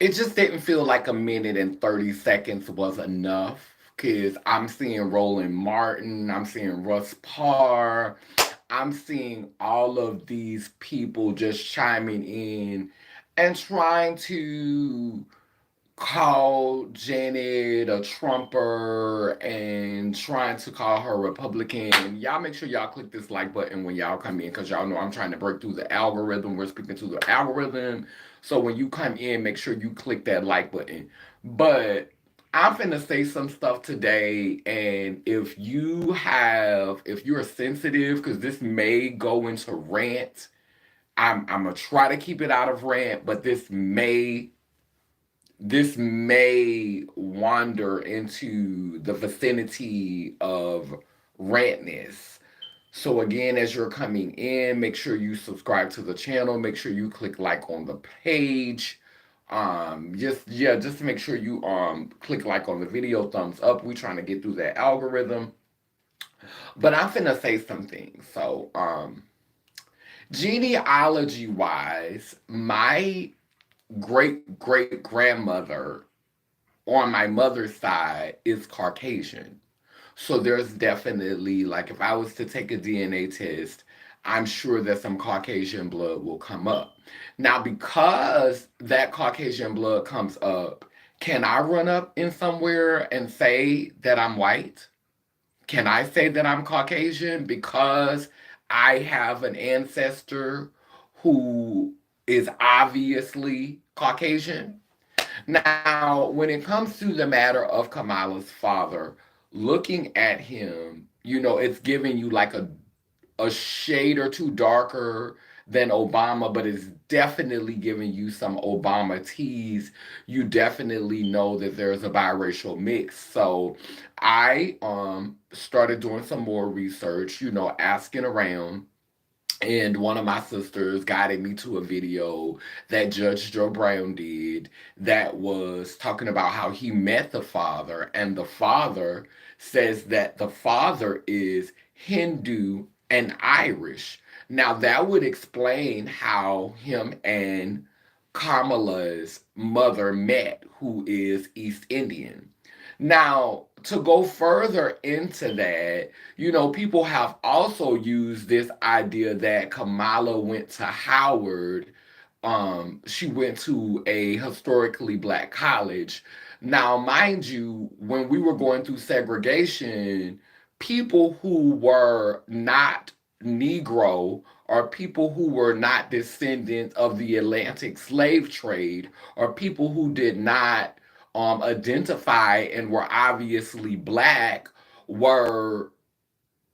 it just didn't feel like a minute and 30 seconds was enough because I'm seeing Roland Martin, I'm seeing Russ Parr, I'm seeing all of these people just chiming in and trying to call Janet a Trumper and trying to call her Republican. Y'all make sure y'all click this like button when y'all come in because y'all know I'm trying to break through the algorithm. We're speaking to the algorithm. So when you come in, make sure you click that like button. But I'm finna say some stuff today, and if you're sensitive, because this may go into rant, I'm gonna try to keep it out of rant, but this may wander into the vicinity of rantness. So again, as you're coming in, make sure you subscribe to the channel. Make sure you click like on the page. Just make sure you click like on the video, thumbs up. We're trying to get through that algorithm. But I'm finna say something. So genealogy wise, my great grandmother on my mother's side is Caucasian. So there's definitely, like, if I was to take a DNA test, I'm sure that some Caucasian blood will come up. Now, because that Caucasian blood comes up, can I run up in somewhere and say that I'm white? Can I say that I'm Caucasian because I have an ancestor who is obviously Caucasian? Now, when it comes to the matter of Kamala's father, looking at him, it's giving you like a shade or two darker than Obama, but it's definitely giving you some Obama tease. You definitely know that there's a biracial mix. So I started doing some more research, asking around, and one of my sisters guided me to a video that Judge Joe Brown did that was talking about how he met the father, and the father says that the father is Hindu and Irish. Now, that would explain how him and Kamala's mother met, who is East Indian. Now, to go further into that, people have also used this idea that Kamala went to Howard. She went to a historically black college. Now, mind you, when we were going through segregation, people who were not Negro or people who were not descendants of the Atlantic slave trade or people who did not identify and were obviously black were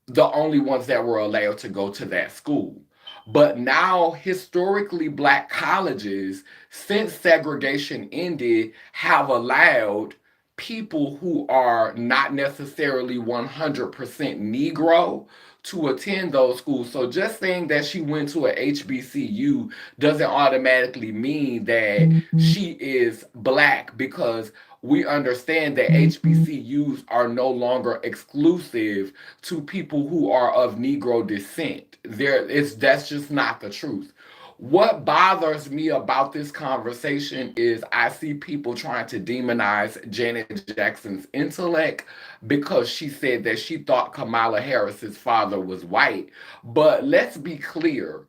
the only ones that were allowed to go to that school. But now, historically black colleges, since segregation ended, have allowed people who are not necessarily 100% Negro to attend those schools. So just saying that she went to a HBCU doesn't automatically mean that she is black because we understand that HBCUs are no longer exclusive to people who are of Negro descent. That's just not the truth. What bothers me about this conversation is I see people trying to demonize Janet Jackson's intellect because she said that she thought Kamala Harris's father was white. But let's be clear,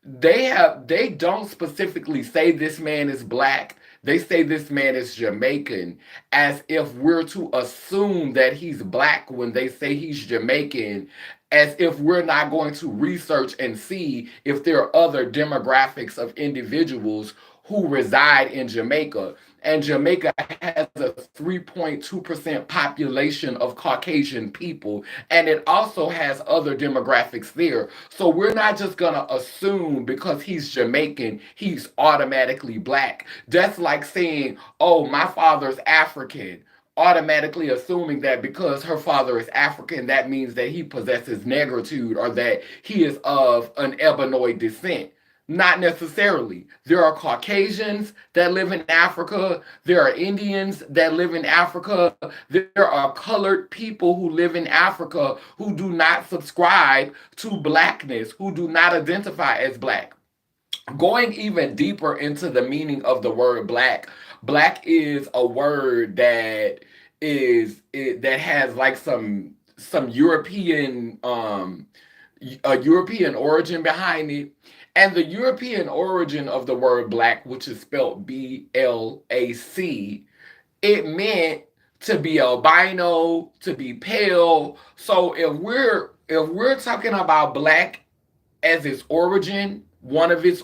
they don't specifically say this man is black. They say this man is Jamaican, as if we're to assume that he's black when they say he's Jamaican, as if we're not going to research and see if there are other demographics of individuals who reside in Jamaica. And Jamaica has a 3.2% population of Caucasian people, and it also has other demographics there. So we're not just gonna assume because he's Jamaican, he's automatically black. That's like saying, oh, my father's African, automatically assuming that because her father is African, that means that he possesses negritude or that he is of an Ebonic descent. Not necessarily. There are Caucasians that live in Africa. There are Indians that live in Africa. There are colored people who live in Africa who do not subscribe to blackness, who do not identify as black. Going even deeper into the meaning of the word black, black is a word that that has like some European a European origin behind it. And the European origin of the word black, which is spelled BLAC, it meant to be albino, to be pale. So if we're talking about black as its origin, one of its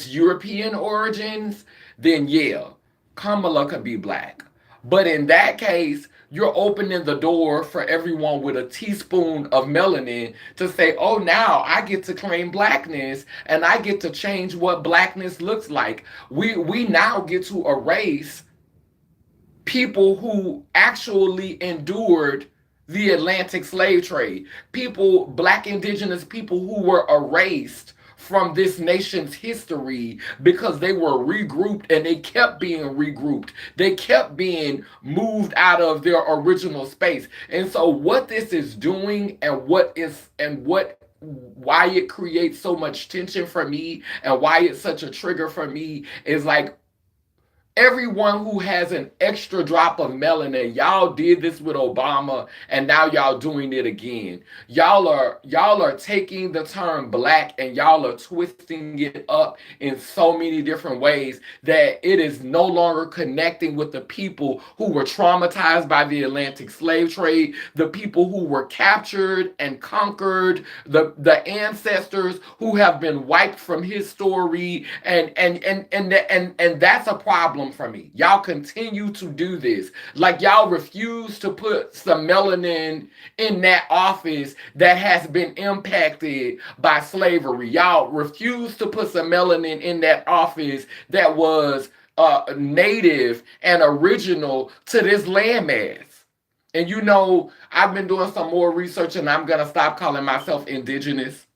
European origins, then yeah, Kamala could be black. But in that case, you're opening the door for everyone with a teaspoon of melanin to say, oh, now I get to claim blackness and I get to change what blackness looks like. We now get to erase people who actually endured the Atlantic slave trade, people, black indigenous people who were erased from this nation's history because they were regrouped and they kept being regrouped. They kept being moved out of their original space. And so what this is doing and why it creates so much tension for me and why it's such a trigger for me is like everyone who has an extra drop of melanin, y'all did this with Obama and now y'all doing it again. Y'all are taking the term black and y'all are twisting it up in so many different ways that it is no longer connecting with the people who were traumatized by the Atlantic slave trade, the people who were captured and conquered, the ancestors who have been wiped from his story, and that's a problem for me. Y'all continue to do this. Like y'all refuse to put some melanin in that office that has been impacted by slavery. Y'all refuse to put some melanin in that office that was native and original to this landmass. And you know, I've been doing some more research and I'm gonna stop calling myself indigenous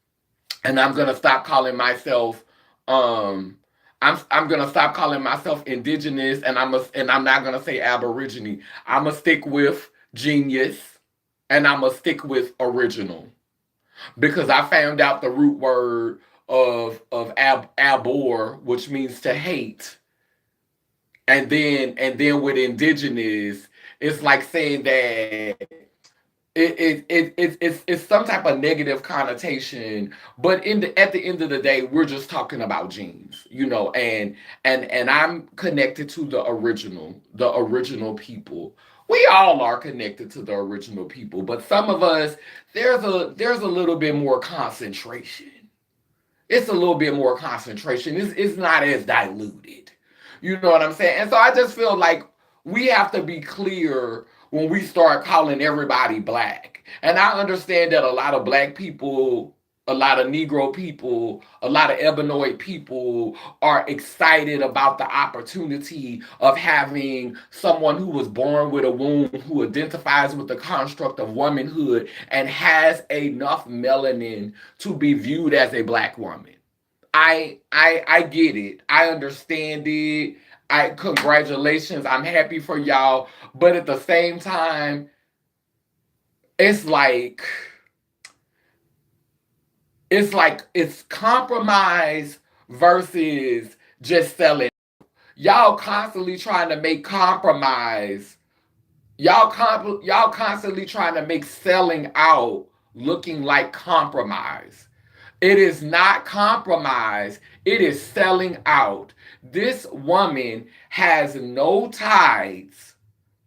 and I'm gonna stop calling myself um I'm gonna stop calling myself indigenous and I'm not gonna say aborigine. I'm gonna stick with genius and I'm gonna stick with original because I found out the root word of abor, which means to hate, and then with indigenous, it's like saying that it's some type of negative connotation, but at the end of the day we're just talking about genes, you know, and I'm connected to the original people. We all are connected to the original people, but some of us, there's a little bit more concentration. It's a little bit more concentration. It's not as diluted. You know what I'm saying? And so I just feel like we have to be clear when we start calling everybody black. And I understand that a lot of black people, a lot of Negro people, a lot of Ebenoid people are excited about the opportunity of having someone who was born with a womb, who identifies with the construct of womanhood, and has enough melanin to be viewed as a black woman. I get it. I understand it. I congratulations. I'm happy for y'all. But at the same time, it's like it's compromise versus just selling. Y'all constantly trying to make compromise. Y'all constantly trying to make selling out looking like compromise. It is not compromise. It is selling out. This woman has no ties.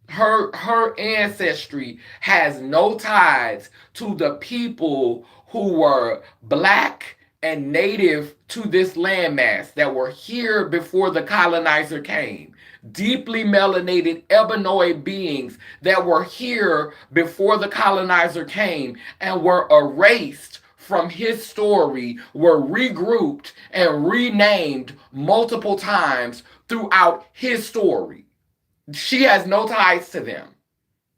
Her ancestry has no ties to the people who were black and native to this landmass that were here before the colonizer came. Deeply melanated ebenoid beings that were here before the colonizer came and were erased from his story, were regrouped and renamed multiple times throughout his story. She has no ties to them.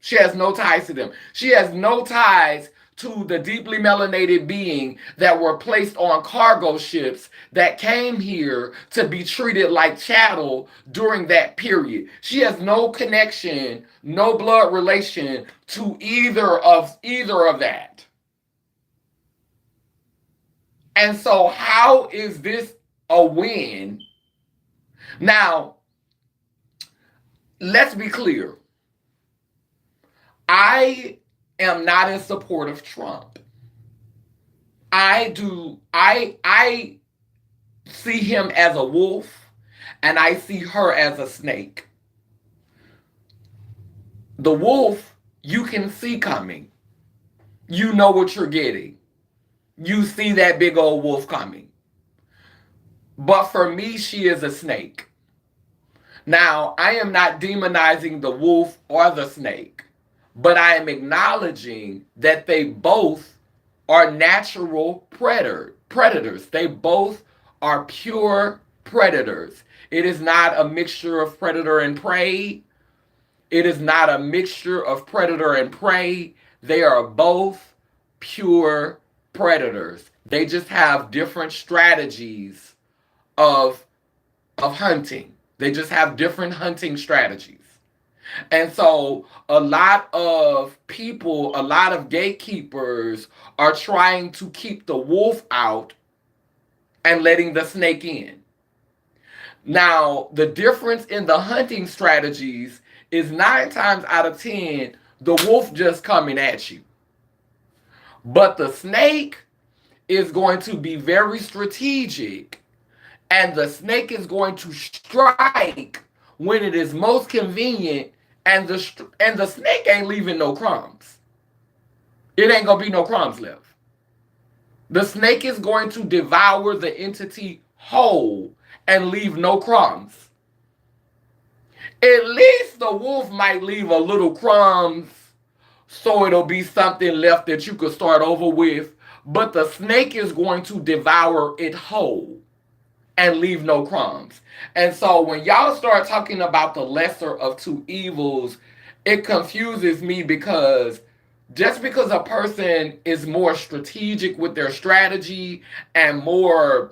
She has no ties to them. She has no ties to the deeply melanated being that were placed on cargo ships that came here to be treated like chattel during that period. She has no connection, no blood relation to either of that. And so, how is this a win? Now, let's be clear. I am not in support of Trump. I see him as a wolf and I see her as a snake. The wolf you can see coming. You know what you're getting. You see that big old wolf coming. But for me, she is a snake. Now, I am not demonizing the wolf or the snake, but I am acknowledging that they both are natural predators. They both are pure predators. It is not a mixture of predator and prey. It is not a mixture of predator and prey. They are both pure predators. They just have different strategies of hunting. They just have different hunting strategies. And so a lot of people, a lot of gatekeepers are trying to keep the wolf out and letting the snake in. Now, the difference in the hunting strategies is 9 times out of 10, the wolf just coming at you. But the snake is going to be very strategic, and the snake is going to strike when it is most convenient, and the snake ain't leaving no crumbs. It ain't gonna be no crumbs left. The snake is going to devour the entity whole and leave no crumbs. At least the wolf might leave a little crumbs so it'll be something left that you could start over with, but the snake is going to devour it whole and leave no crumbs. And so when y'all start talking about the lesser of two evils, it confuses me, because just because a person is more strategic with their strategy and more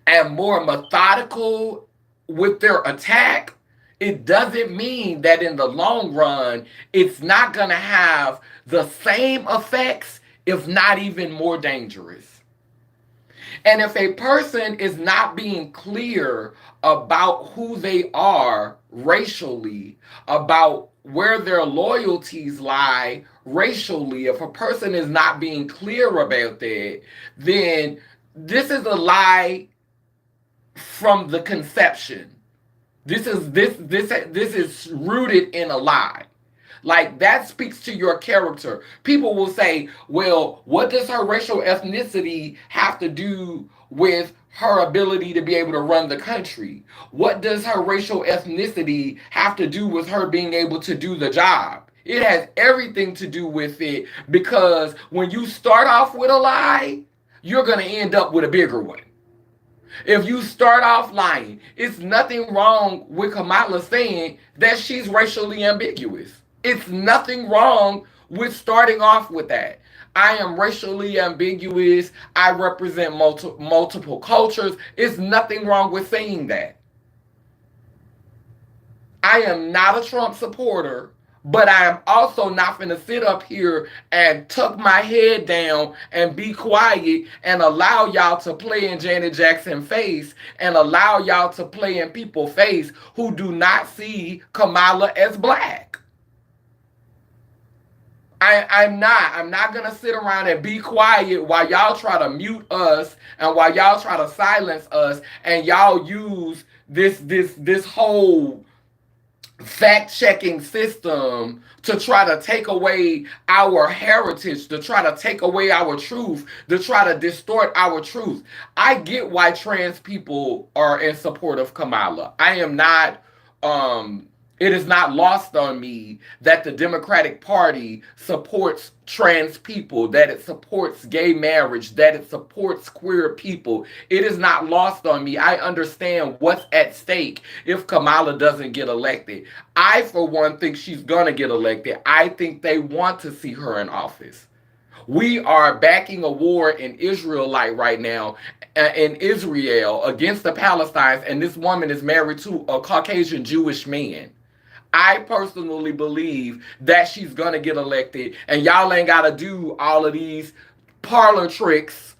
methodical with their attack, it doesn't mean that in the long run it's not going to have the same effects, if not even more dangerous. And if a person is not being clear about who they are racially, about where their loyalties lie racially, if a person is not being clear about that, then this is a lie from the conception. This is rooted in a lie. Like, that speaks to your character. People will say, well, what does her racial ethnicity have to do with her ability to be able to run the country? What does her racial ethnicity have to do with her being able to do the job? It has everything to do with it, because when you start off with a lie, you're going to end up with a bigger one. If you start off lying, it's nothing wrong with Kamala saying that she's racially ambiguous. It's nothing wrong with starting off with that. I am racially ambiguous. I represent multiple cultures. It's nothing wrong with saying that. I am not a Trump supporter, but I am also not going to sit up here and tuck my head down and be quiet and allow y'all to play in Janet Jackson's face and allow y'all to play in people's face who do not see Kamala as black. I'm not going to sit around and be quiet while y'all try to mute us and while y'all try to silence us, and y'all use this whole fact-checking system to try to take away our heritage, to try to take away our truth, to try to distort our truth. I get why trans people are in support of Kamala. I am not it is not lost on me that the Democratic Party supports trans people, that it supports gay marriage, that it supports queer people. It is not lost on me. I understand what's at stake if Kamala doesn't get elected. I, for one, think she's going to get elected. I think they want to see her in office. We are backing a war in Israel right now, in Israel, against the Palestinians, and this woman is married to a Caucasian Jewish man. I personally believe that she's going to get elected, and y'all ain't got to do all of these parlor tricks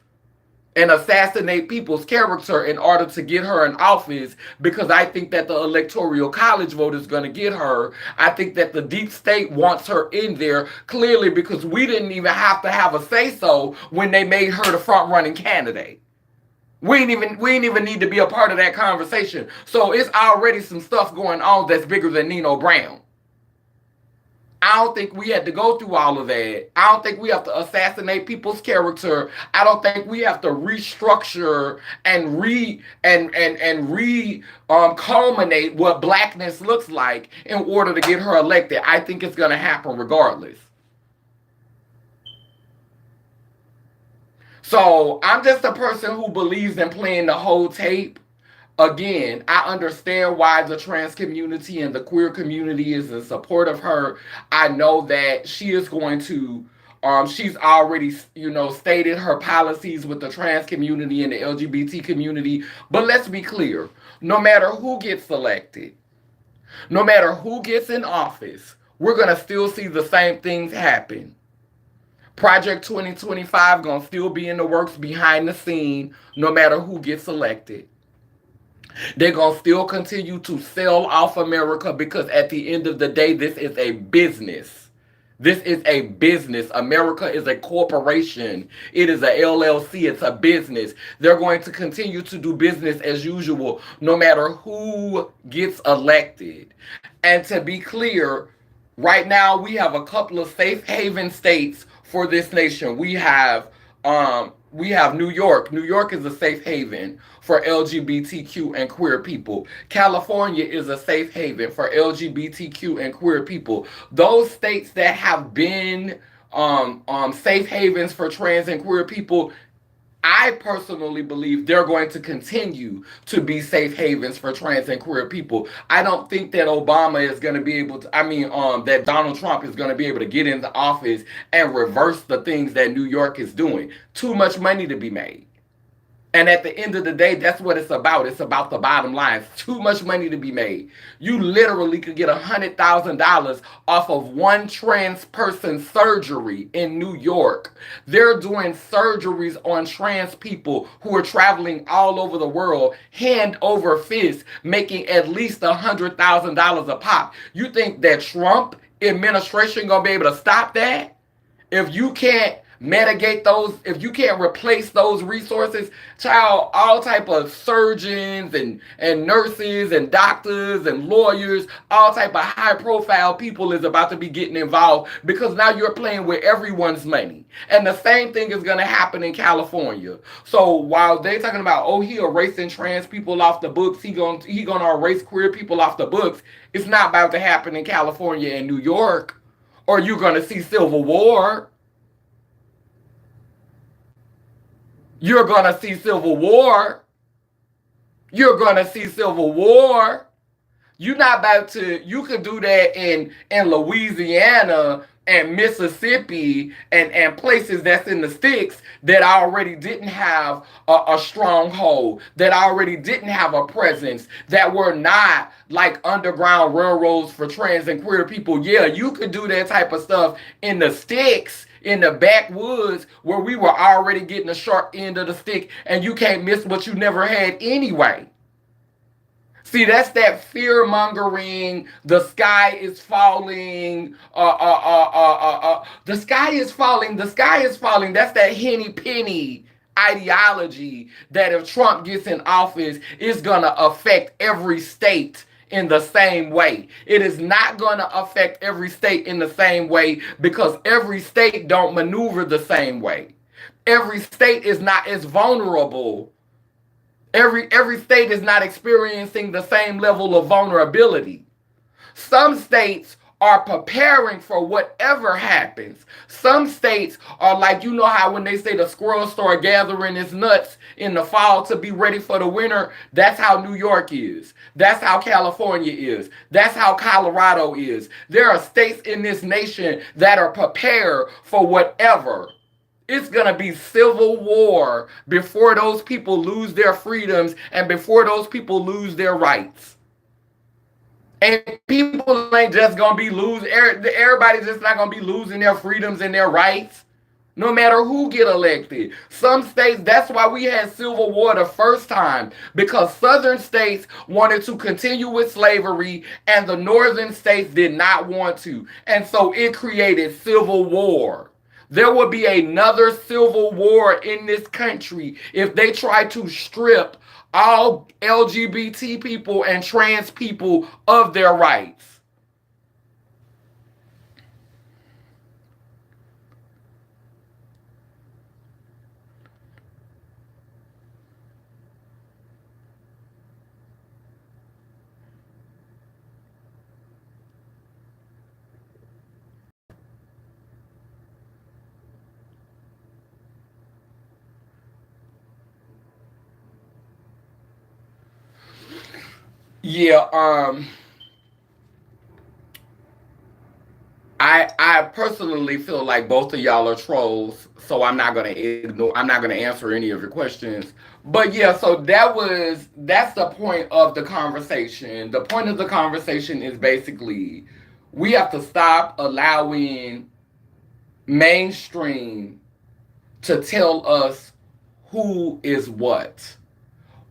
and assassinate people's character in order to get her in office, because I think that the electoral college vote is going to get her. I think that the deep state wants her in there, clearly, because we didn't even have to have a say so when they made her the front running candidate. We ain't even need to be a part of that conversation. So it's already some stuff going on that's bigger than Nino Brown. I don't think we had to go through all of that. I don't think we have to assassinate people's character. I don't think we have to restructure and culminate what blackness looks like in order to get her elected. I think it's going to happen regardless. So I'm just a person who believes in playing the whole tape. Again, I understand why the trans community and the queer community is in support of her. I know that she is going to, she's already, stated her policies with the trans community and the LGBT community. But let's be clear, no matter who gets elected, no matter who gets in office, we're going to still see the same things happen. Project 2025 going to still be in the works behind the scene, no matter who gets elected. They're going to still continue to sell off America, because at the end of the day, this is a business. This is a business. America is a corporation. It is a LLC. It's a business. They're going to continue to do business as usual, no matter who gets elected. And to be clear, right now we have a couple of safe haven states for this nation. We have New York. New York is a safe haven for LGBTQ and queer people. California is a safe haven for LGBTQ and queer people. Those states that have been safe havens for trans and queer people, I personally believe they're going to continue to be safe havens for trans and queer people. I don't think that Obama is going to be able to, that Donald Trump is going to be able to get into office and reverse the things that New York is doing. Too much money to be made. And at the end of the day, that's what it's about. It's about the bottom line. Too much money to be made. You literally could get $100,000 off of one trans person surgery in New York. They're doing surgeries on trans people who are traveling all over the world, hand over fist, making at least $100,000 a pop. You think that Trump administration gonna be able to stop that? If you can't mitigate those, if you can't replace those resources, child, all type of surgeons and nurses and doctors and lawyers, all type of high profile people is about to be getting involved, because now you're playing with everyone's money. And the same thing is going to happen in California. So while they're talking about, oh, he erasing trans people off the books, he gonna erase queer people off the books, it's not about to happen in California and New York, or you're going to see civil war. You're going to see civil war. You're going to see civil war. You're not about to, you could do that in Louisiana and Mississippi and places that's in the sticks that already didn't have a stronghold, that already didn't have a presence, that were not like underground railroads for trans and queer people. Yeah, you could do that type of stuff in the sticks, in the backwoods, where we were already getting the short end of the stick, and you can't miss what you never had anyway. See, that's that fear mongering. The sky is falling. The sky is falling. The sky is falling. That's that henny penny ideology that if Trump gets in office, it's gonna affect every state in the same way. It is not going to affect every state in the same way, because every state don't maneuver the same way. Every state is not as vulnerable. Every state is not experiencing the same level of vulnerability. Some states are preparing for whatever happens. Some states are like, you know how when they say the squirrels start gathering its nuts in the fall to be ready for the winter, that's how New York is. That's how California is. That's how Colorado is. There are states in this nation that are prepared for whatever. It's going to be civil war before those people lose their freedoms and before those people lose their rights. And people ain't just going to be losing, everybody's just not going to be losing their freedoms and their rights. No matter who get elected. Some states, that's why we had civil war the first time, because southern states wanted to continue with slavery and the northern states did not want to. And so it created civil war. There will be another civil war in this country if they try to strip all LGBT people and trans people of their rights. Yeah, I personally feel like both of y'all are trolls, so I'm not gonna answer any of your questions. But yeah, so that's the point of the conversation. The point of the conversation is basically we have to stop allowing mainstream to tell us who is what.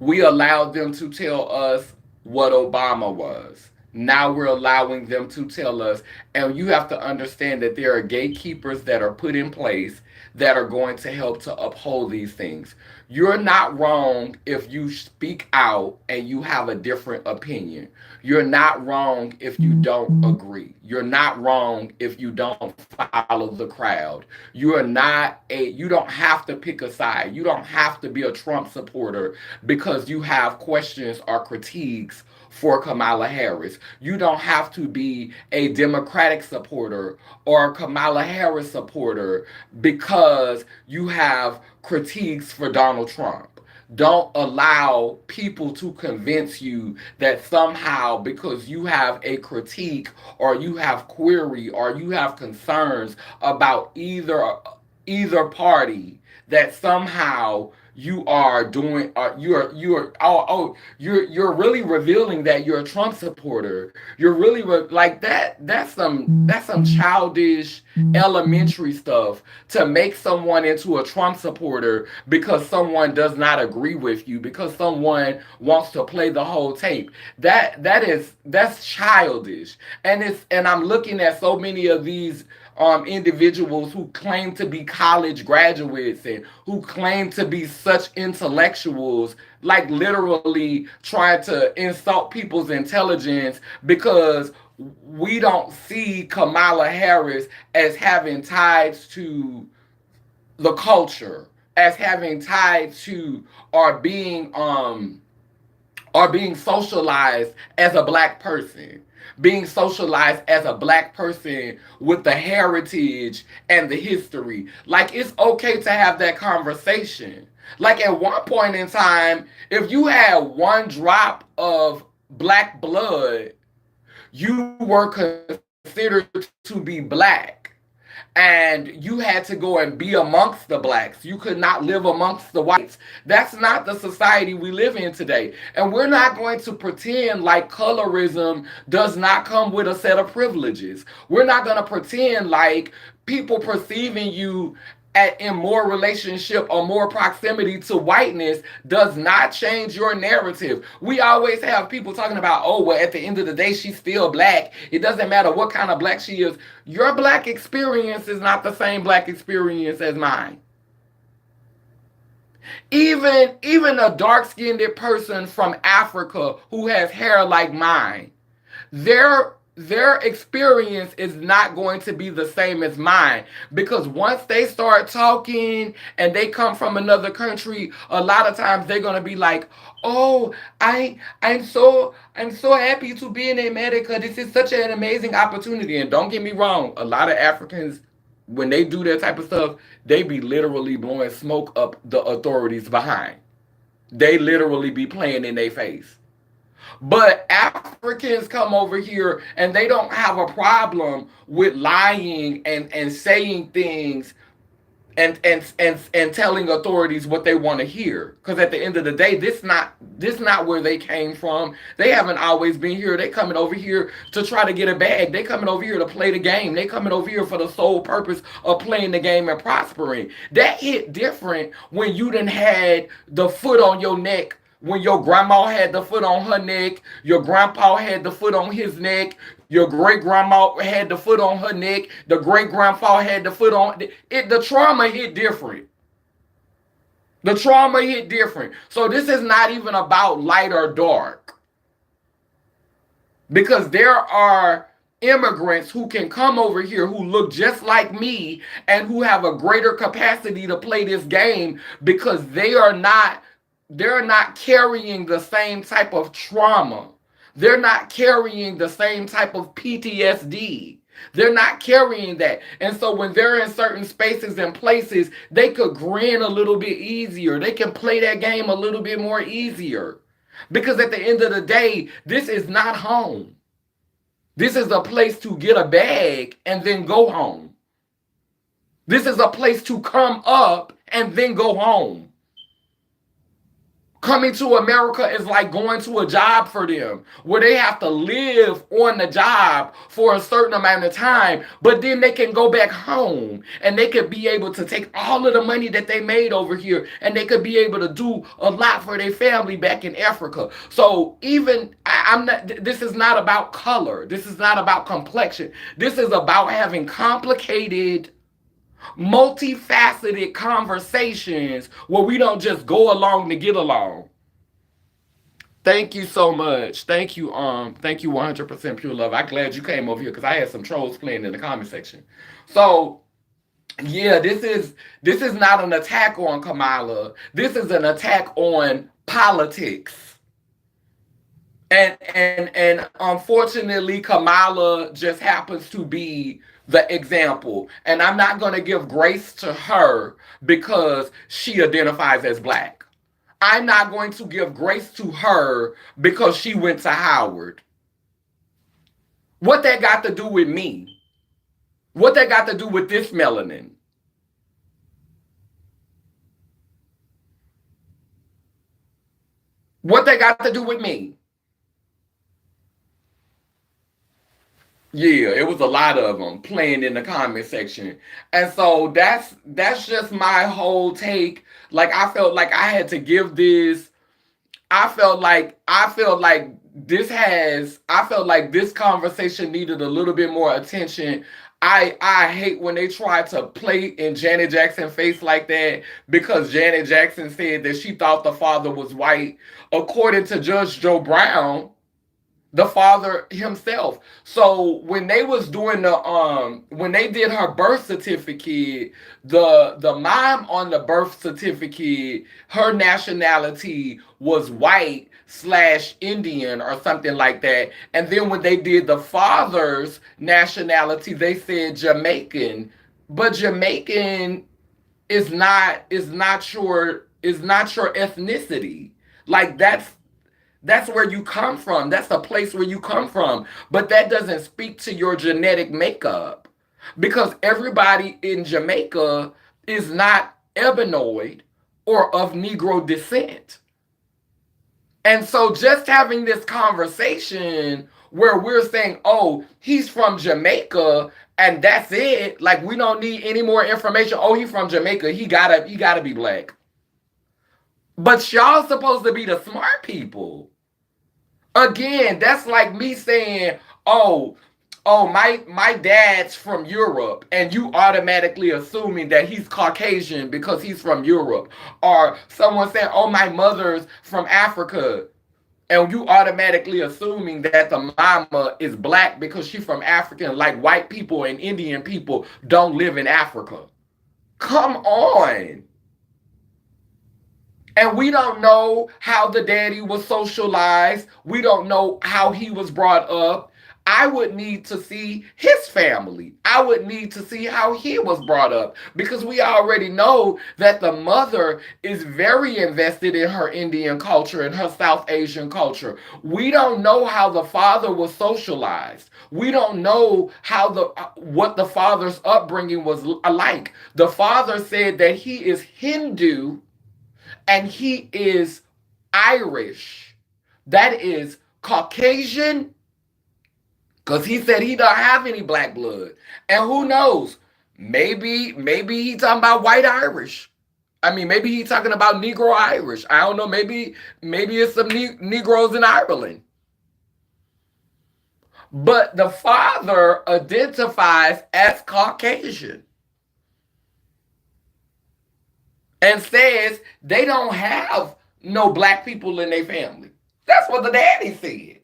We allowed them to tell us what Obama was. Now we're allowing them to tell us, and you have to understand that there are gatekeepers that are put in place that are going to help to uphold these things. You're not wrong if you speak out and you have a different opinion. You're not wrong if you don't agree. You're not wrong if you don't follow the crowd. You don't have to pick a side. You don't have to be a Trump supporter because you have questions or critiques for Kamala Harris. You don't have to be a Democratic supporter or a Kamala Harris supporter because you have critiques for Donald Trump. Don't allow people to convince you that somehow because you have a critique or you have query or you have concerns about either party that somehow you are doing you're really revealing that you're a Trump supporter. You're really like that's some childish elementary stuff to make someone into a Trump supporter because someone does not agree with you, because someone wants to play the whole tape. That's childish. And I'm looking at so many of these individuals who claim to be college graduates and who claim to be such intellectuals, like literally trying to insult people's intelligence because we don't see Kamala Harris as having ties to the culture, as having ties to or being socialized as a black person, being socialized as a black person with the heritage and the history. Like, it's okay to have that conversation. Like, at one point in time, if you had one drop of black blood, you were considered to be black, and you had to go and be amongst the blacks. You could not live amongst the whites. That's not the society we live in today. And we're not going to pretend like colorism does not come with a set of privileges. We're not going to pretend like people perceiving you in more relationship or more proximity to whiteness does not change your narrative. We always have people talking about, oh, well, at the end of the day, she's still black. It doesn't matter what kind of black she is. Your black experience is not the same black experience as mine. Even a dark-skinned person from Africa who has hair like mine, their experience is not going to be the same as mine, because once they start talking and they come from another country, a lot of times they're going to be like, oh, I'm so happy to be in America. This is such an amazing opportunity. And don't get me wrong, a lot of Africans, when they do that type of stuff, they be literally blowing smoke up the authorities behind. They literally be playing in their face. But Africans come over here and they don't have a problem with lying and saying things and telling authorities what they want to hear, because at the end of the day, this not where they came from. They haven't always been here. They coming over here to try to get a bag. They coming over here to play the game. They coming over here for the sole purpose of playing the game and prospering. That hit different when you done had the foot on your neck, when your grandma had the foot on her neck, your grandpa had the foot on his neck, your great grandma had the foot on her neck, the great grandpa had the foot on it. The trauma hit different. The trauma hit different. So this is not even about light or dark, because there are immigrants who can come over here who look just like me and who have a greater capacity to play this game, because they're not carrying the same type of trauma. They're not carrying the same type of PTSD. They're not carrying that. And so when they're in certain spaces and places, they could grin a little bit easier. They can play that game a little bit more easier. Because at the end of the day, this is not home. This is a place to get a bag and then go home. This is a place to come up and then go home. Coming to America is like going to a job for them, where they have to live on the job for a certain amount of time, but then they can go back home and they could be able to take all of the money that they made over here and they could be able to do a lot for their family back in Africa. So even I'm not, this is not about color. This is not about complexion. This is about having complicated, multifaceted conversations where we don't just go along to get along. Thank you so much. Thank you 100% pure love. I'm glad you came over here because I had some trolls playing in the comment section. So yeah, this is not an attack on Kamala. This is an attack on politics. And unfortunately, Kamala just happens to be the example. And I'm not going to give grace to her because she identifies as black. I'm not going to give grace to her because she went to Howard. What that got to do with me? What that got to do with this melanin? What that got to do with me? Yeah, it was a lot of them playing in the comment section. And so that's just my whole take. Like I felt like I had to give this. I felt like this conversation needed a little bit more attention. I hate when they try to play in Janet Jackson's face like that, because Janet Jackson said that she thought the father was white. According to Judge Joe Brown, the father himself. So when they was doing when they did her birth certificate, the mom on the birth certificate, her nationality was white slash Indian or something like that. And then when they did the father's nationality, they said Jamaican. But Jamaican is not your ethnicity. Like that's where you come from. That's the place where you come from. But that doesn't speak to your genetic makeup, because everybody in Jamaica is not Ebenoid or of Negro descent. And so just having this conversation where we're saying, oh, he's from Jamaica and that's it. Like, we don't need any more information. Oh, he's from Jamaica. He gotta be black. But y'all supposed to be the smart people. Again, that's like me saying, my dad's from Europe, and you automatically assuming that he's Caucasian because he's from Europe. Or someone saying, oh, my mother's from Africa, and you automatically assuming that the mama is black because she's from Africa, like white people and Indian people don't live in Africa. Come on. And we don't know how the daddy was socialized. We don't know how he was brought up. I would need to see his family. I would need to see how he was brought up because we already know that the mother is very invested in her Indian culture and her South Asian culture. We don't know how the father was socialized. We don't know how the what the father's upbringing was like. The father said that he is Hindu and he is Irish. That is Caucasian, because he said he don't have any black blood. And who knows? Maybe he talking about white Irish. I mean, maybe he talking about Negro Irish. I don't know. Maybe it's some Negroes in Ireland. But the father identifies as Caucasian and says they don't have no black people in their family. That's what the daddy said.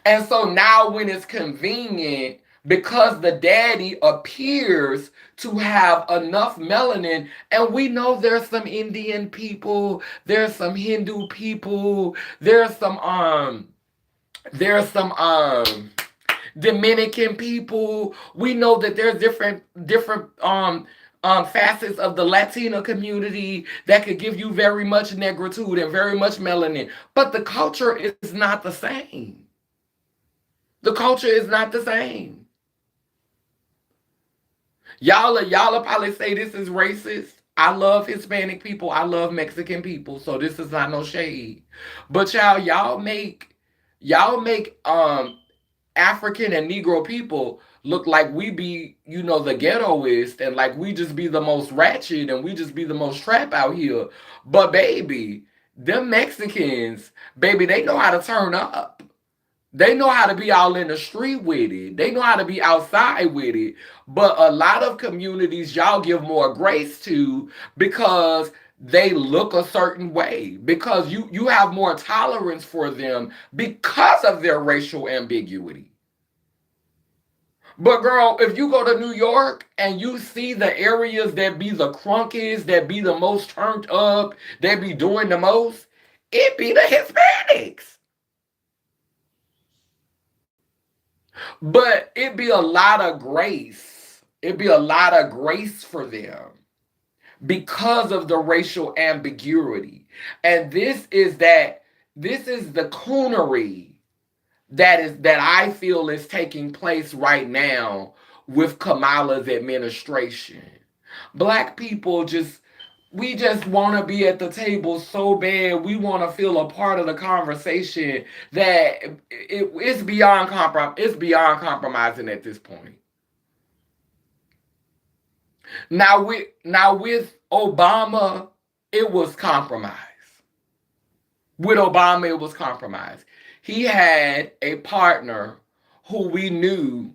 And so now, when it's convenient, because the daddy appears to have enough melanin, and we know there's some Indian people, there's some Hindu people, there's some Dominican people. We know that there's different facets of the Latina community that could give you very much negritude and very much melanin. But the culture is not the same. The culture is not the same. Y'all probably say this is racist. I love Hispanic people. I love Mexican people. So this is not no shade. But y'all make African and Negro people look like we be, the ghettoist, and like we just be the most ratchet and we just be the most trap out here. But baby, them Mexicans, baby, they know how to turn up. They know how to be all in the street with it. They know how to be outside with it. But a lot of communities y'all give more grace to because they look a certain way. Because you have more tolerance for them because of their racial ambiguity. But girl, if you go to New York and you see the areas that be the crunkiest, that be the most turned up, that be doing the most, it be the Hispanics. But it be a lot of grace. It be a lot of grace for them because of the racial ambiguity. And this is the coonery that I feel is taking place right now with Kamala's administration. Black people we just want to be at the table so bad. We want to feel a part of the conversation that it's beyond it's beyond compromising at this point. Now with Obama, it was compromise. With Obama, it was compromise. He had a partner who we knew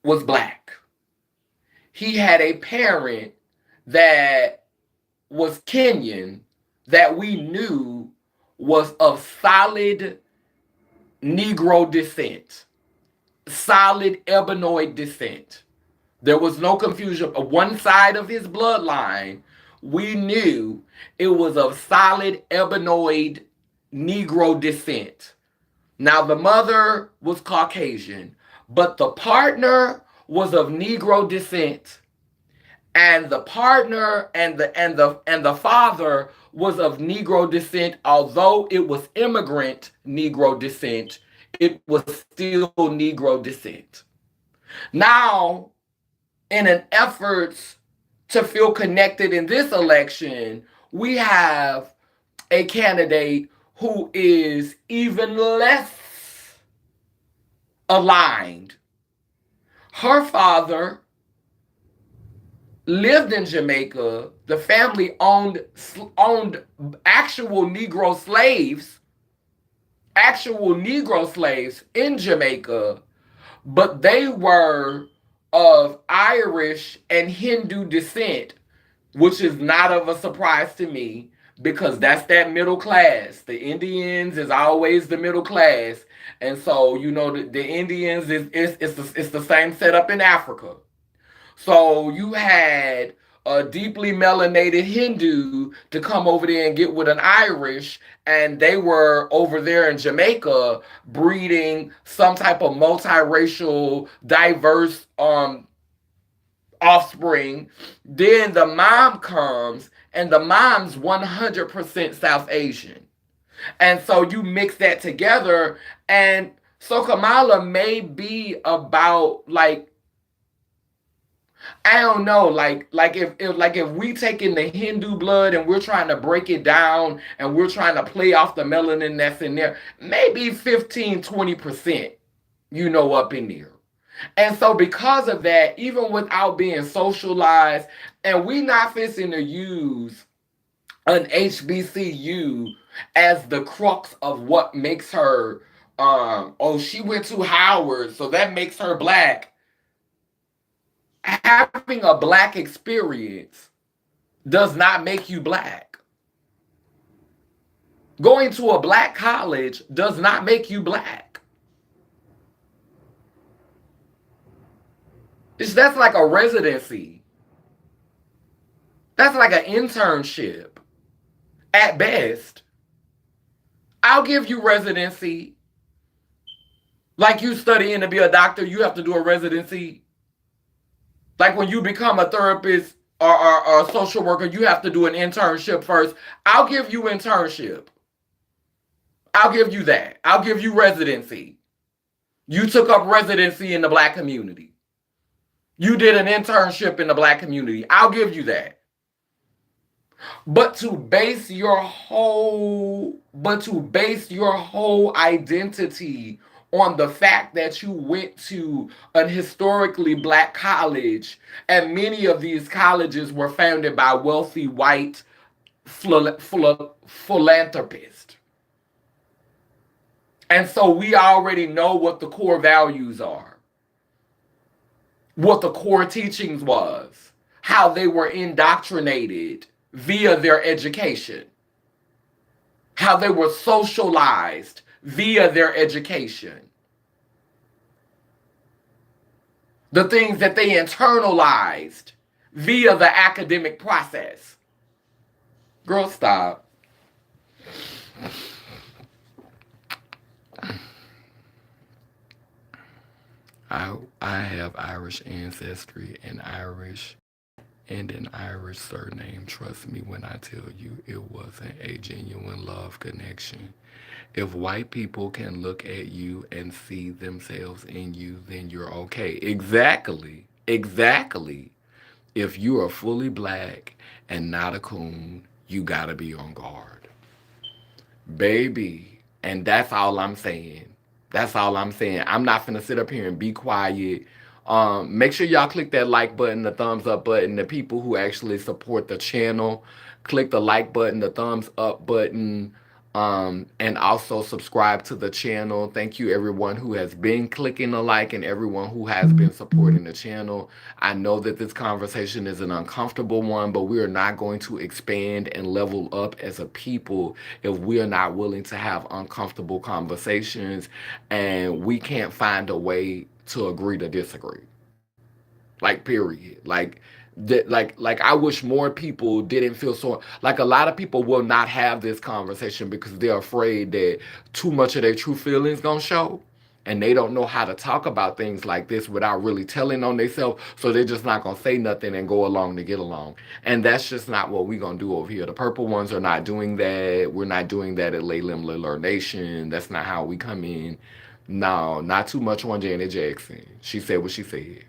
was black. He had a parent that was Kenyan that we knew was of solid Negro descent, solid Ebenoid descent. There was no confusion. One side of his bloodline, we knew it was of solid Ebenoid Negro descent. Now, the mother was Caucasian, but the partner was of Negro descent, and the partner and the father was of Negro descent. Although it was immigrant Negro descent, it was still Negro descent. Now, in an effort to feel connected in this election, we have a candidate who is even less aligned. Her father lived in Jamaica. The family owned actual Negro slaves in Jamaica, but they were of Irish and Hindu descent, which is not of a surprise to me because that's that middle class. The Indians is always the middle class. And so, the Indians it's the same setup in Africa. So you had a deeply melanated Hindu to come over there and get with an Irish, and they were over there in Jamaica breeding some type of multiracial, diverse offspring. Then the mom comes, and the mom's 100% South Asian. And so you mix that together, and so Kamala may be about like, I don't know, like if we take in the Hindu blood and we're trying to break it down and we're trying to play off the melanin that's in there, maybe 15-20%, up in there. And so because of that, even without being socialized, and we not fixing to use an HBCU as the crux of what makes her she went to Howard, so that makes her black. Having a black experience does not make you black. Going to a black college does not make you black. That's like a residency. That's like an internship at best. I'll give you residency. Like you studying to be a doctor, you have to do a residency. Like when you become a therapist or a social worker, you have to do an internship first. I'll give you internship. I'll give you that. I'll give you residency. You took up residency in the black community. You did an internship in the black community. I'll give you that. But to base your whole identity on the fact that you went to an historically black college, and many of these colleges were founded by wealthy white philanthropists. And so we already know what the core values are, what the core teachings was, how they were indoctrinated via their education, how they were socialized via their education, the things that they internalized via the academic process. Girl, stop. I have Irish ancestry and an Irish surname. Trust me when I tell you it wasn't a genuine love connection. If white people can look at you and see themselves in you, then you're okay. Exactly. Exactly. If you are fully black and not a coon, you gotta be on guard. Baby. And that's all I'm saying. That's all I'm saying. I'm not finna sit up here and be quiet. Make sure y'all click that like button, the thumbs up button. The people who actually support the channel, click the like button, the thumbs up button, and also subscribe to the channel. Thank you everyone who has been clicking the like and everyone who has been supporting the channel. I know that this conversation is an uncomfortable one, but we are not going to expand and level up as a people if we are not willing to have uncomfortable conversations and we can't find a way to agree to disagree. Like period. Like I wish more people didn't feel so like a lot of people will not have this conversation because they're afraid that too much of their true feelings gonna show, and they don't know how to talk about things like this without really telling on themselves, so they're just not gonna say nothing and go along to get along. And that's just not what we're gonna do over here. The purple ones are not doing that. We're not doing that at Laylim Lillard Nation. That's not how we come in. No, not too much on Janet Jackson. She said what she said.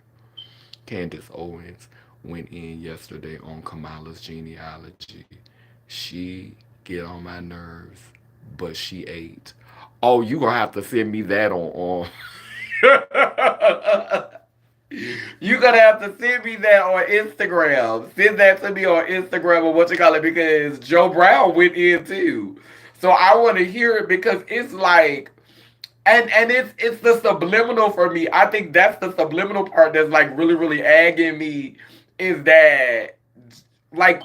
Candace Owens went in yesterday on Kamala's genealogy. She get on my nerves, but she ate. Oh, you gonna have to send me that on. You gonna have to send me that on Instagram. Send that to me on Instagram or what you call it, because Joe Brown went in too. So I want to hear it because it's like, and it's the subliminal for me. I think that's the subliminal part that's like really really agging me, is that like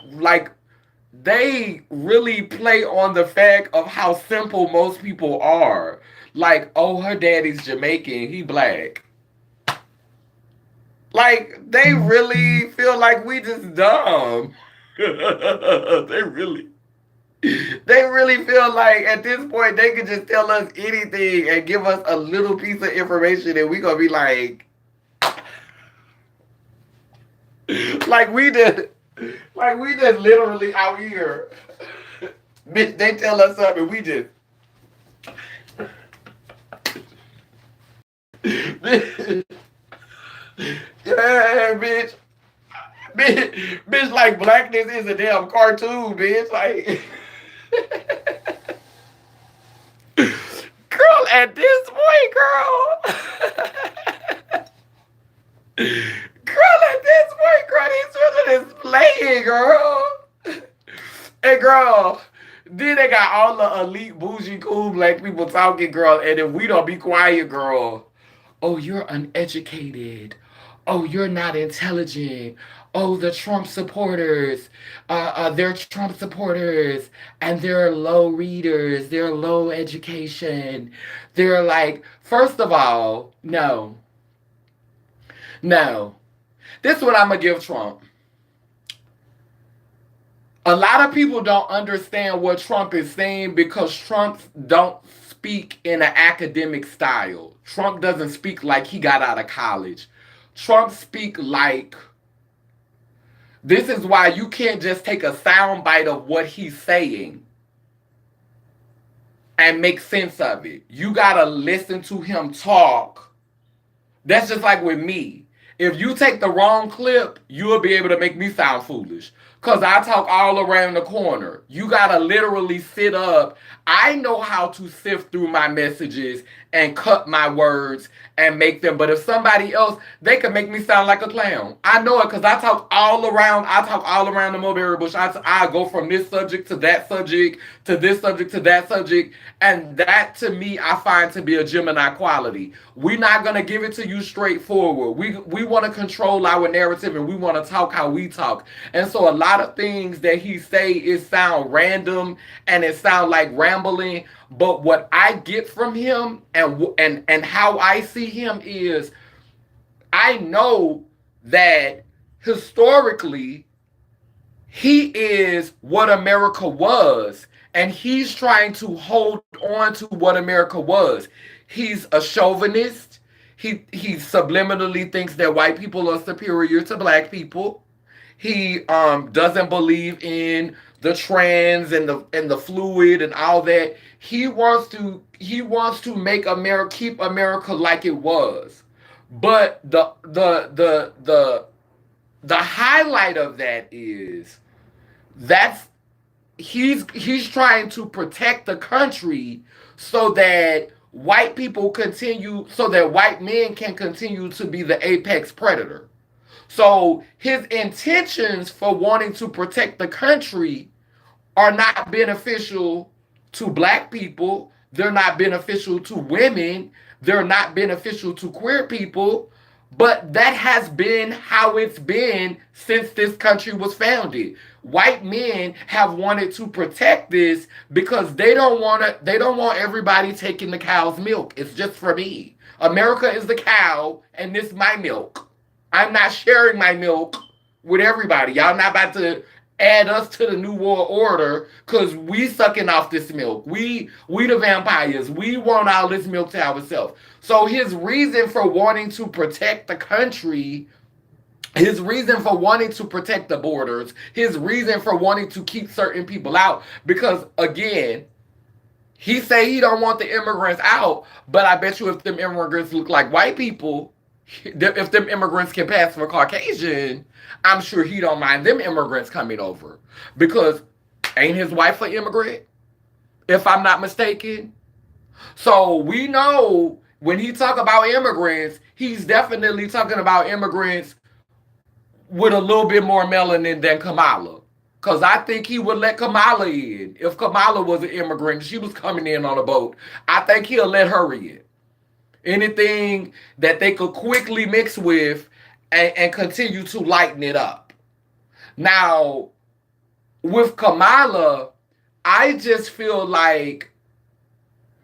they really play on the fact of how simple most people are. Like, oh, her daddy's Jamaican, he black. Like, they really feel like we just dumb. they really they really feel like at this point they could just tell us anything and give us a little piece of information and we gonna be like we just literally out here. Bitch, they tell us something, we just yeah, bitch. Bitch, like blackness is a damn cartoon, bitch. Like, girl, at this point, girl, at this point, girl, these children is playing, girl. And girl, then they got all the elite, bougie, cool black people talking, girl, and then we don't be quiet, girl. Oh, you're uneducated. Oh, you're not intelligent. Oh, the Trump supporters. They're Trump supporters and they're low readers. They're low education. They're like, first of all, no, no. This is what I'm going to give Trump. A lot of people don't understand what Trump is saying because Trump don't speak in an academic style. Trump doesn't speak like he got out of college. Trump speak like this is why you can't just take a sound bite of what he's saying and make sense of it. You gotta listen to him talk. That's just like with me. If you take the wrong clip, you'll be able to make me sound foolish. Because I talk all around the corner. You got to literally sit up. I know how to sift through my messages and cut my words and make them. But if somebody else, they can make me sound like a clown. I know it because I talk all around. I talk all around the mulberry bush. I go from this subject to that subject to this subject to that subject. And that to me, I find to be a Gemini quality. We're not going to give it to you straightforward. We want to control our narrative and we want to talk how we talk. And so a lot of things that he say is sound random and it sound like rambling. But what I get from him and how I see him is I know that historically he is what America was and he's trying to hold on to what America was. He's a chauvinist. He subliminally thinks that white people are superior to black people. He doesn't believe in the trans and the fluid and all that. He wants to make America keep America like it was. But the highlight of that is that's he's trying to protect the country so that white people continue so that white men can continue to be the apex predator. So his intentions for wanting to protect the country are not beneficial to black people. They're not beneficial to women. They're not beneficial to queer people. But that has been how it's been since this country was founded. White men have wanted to protect this because they don't want everybody taking the cow's milk. It's just for me. America is the cow and this is my milk. I'm not sharing my milk with everybody. Y'all not about to add us to the New World Order because we sucking off this milk. We the vampires. We want all this milk to ourselves. So his reason for wanting to protect the country, his reason for wanting to protect the borders, his reason for wanting to keep certain people out, because again, he say he don't want the immigrants out, but I bet you if them immigrants look like white people, if them immigrants can pass for Caucasian, I'm sure he don't mind them immigrants coming over. Because ain't his wife an immigrant? If I'm not mistaken. So we know when he talk about immigrants, he's definitely talking about immigrants with a little bit more melanin than Kamala. Because I think he would let Kamala in. If Kamala was an immigrant, she was coming in on a boat, I think he'll let her in. Anything that they could quickly mix with and continue to lighten it up. Now, with Kamala, I just feel like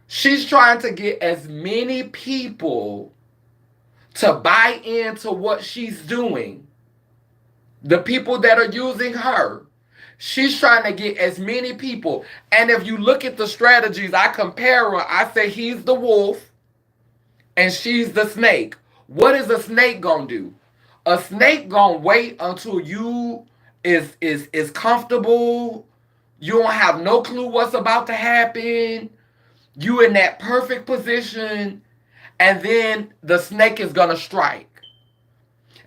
she's trying to get as many people to buy into what she's doing. The people that are using her, she's trying to get as many people. And if you look at the strategies, I compare her. I say he's the wolf and she's the snake. What is a snake gonna do? A snake gonna wait until you is comfortable. You don't have no clue what's about to happen. You in that perfect position, and then the snake is gonna strike.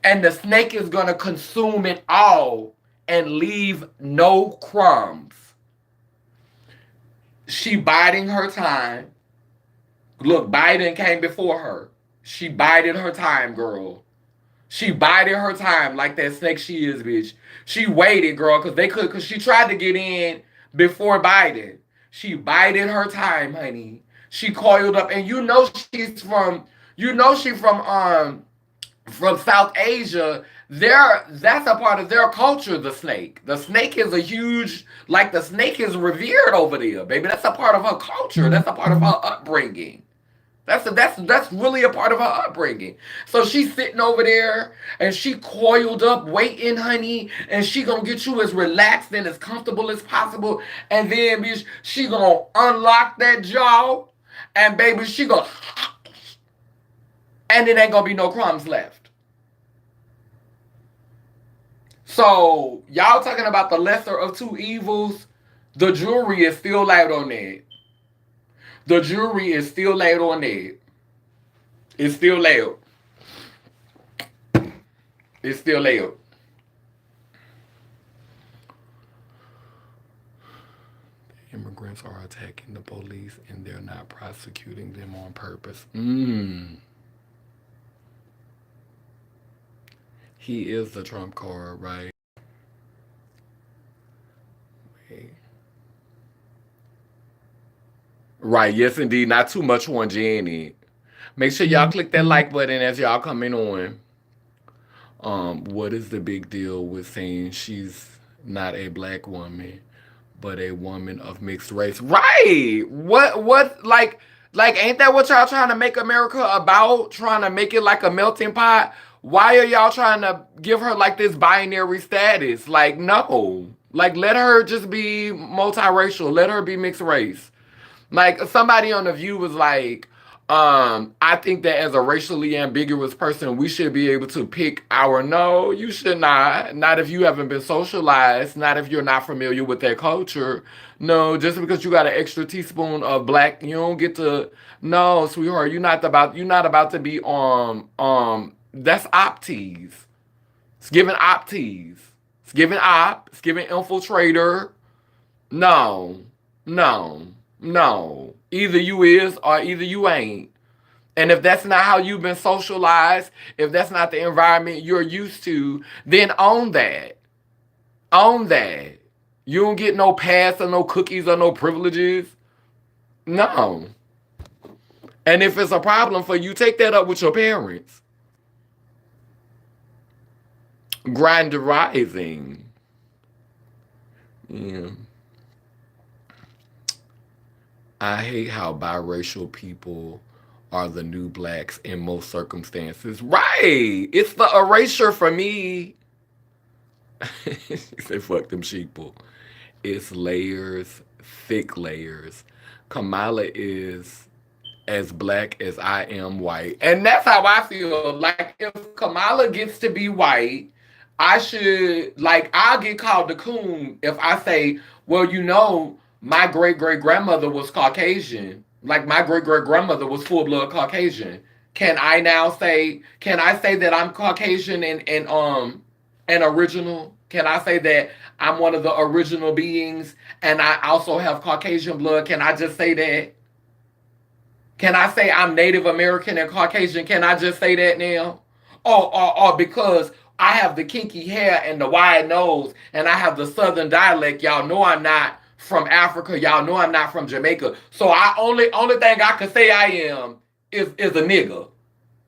And the snake is gonna consume it all and leave no crumbs. She biding her time. Look, Biden came before her. She bided her time, girl. She bided her time like that snake she is, bitch. She waited, girl, because she tried to get in before Biden. She bided her time, honey. She coiled up, and from South Asia. That's a part of their culture, the snake. The snake is a huge, like the snake is revered over there, baby. That's a part of her culture. That's a part of her upbringing. That's really a part of her upbringing. So she's sitting over there and she coiled up, waiting, honey, and she gonna get you as relaxed and as comfortable as possible. And then, bitch, she gonna unlock that jaw, and baby, she gonna, and it ain't gonna be no crumbs left. So y'all talking about the lesser of two evils? The jury is still laid on that. The jury is still laid on that. It's still laid. It's still laid. Immigrants are attacking the police and they're not prosecuting them on purpose. He is the trump card, right? Wait. Right, yes indeed. Not too much on Jenny. Make sure y'all click that like button as y'all coming on. What is the big deal with saying she's not a black woman, but a woman of mixed race? Right. What like ain't that what y'all trying to make America about? Trying to make it like a melting pot? Why are y'all trying to give her like this binary status? Like, no. Like, let her just be multiracial. Let her be mixed race. Like somebody on the View was like, I think that as a racially ambiguous person, we should be able to pick our. No, you should not. Not if you haven't been socialized. Not if you're not familiar with that culture. No, just because you got an extra teaspoon of black, you don't get to. No, sweetheart, you're not about to be that's optees. It's giving optees. It's giving op. It's giving infiltrator. No, no. No. Either you is or either you ain't. And if that's not how you've been socialized, if that's not the environment you're used to, then own that. Own that. You don't get no pass or no cookies or no privileges. No. And if it's a problem for you, take that up with your parents. Grandarizing. Yeah. I hate how biracial people are the new blacks in most circumstances. Right. It's the erasure for me. She said, fuck them sheeple. It's layers, thick layers. Kamala is as black as I am white. And that's how I feel. Like, if Kamala gets to be white, I'll get called the coon if I say, well, my great-great-grandmother was Caucasian. Like, my great-great-grandmother was full-blood Caucasian. Can I say that I'm Caucasian and original? Can I say that I'm one of the original beings and I also have Caucasian blood? Can I just say that? Can I say I'm Native American and Caucasian? Can I just say that now? Or because I have the kinky hair and the wide nose and I have the southern dialect, y'all know I'm not from Africa. Y'all know I'm not from Jamaica. So only thing I can say I am is a nigga.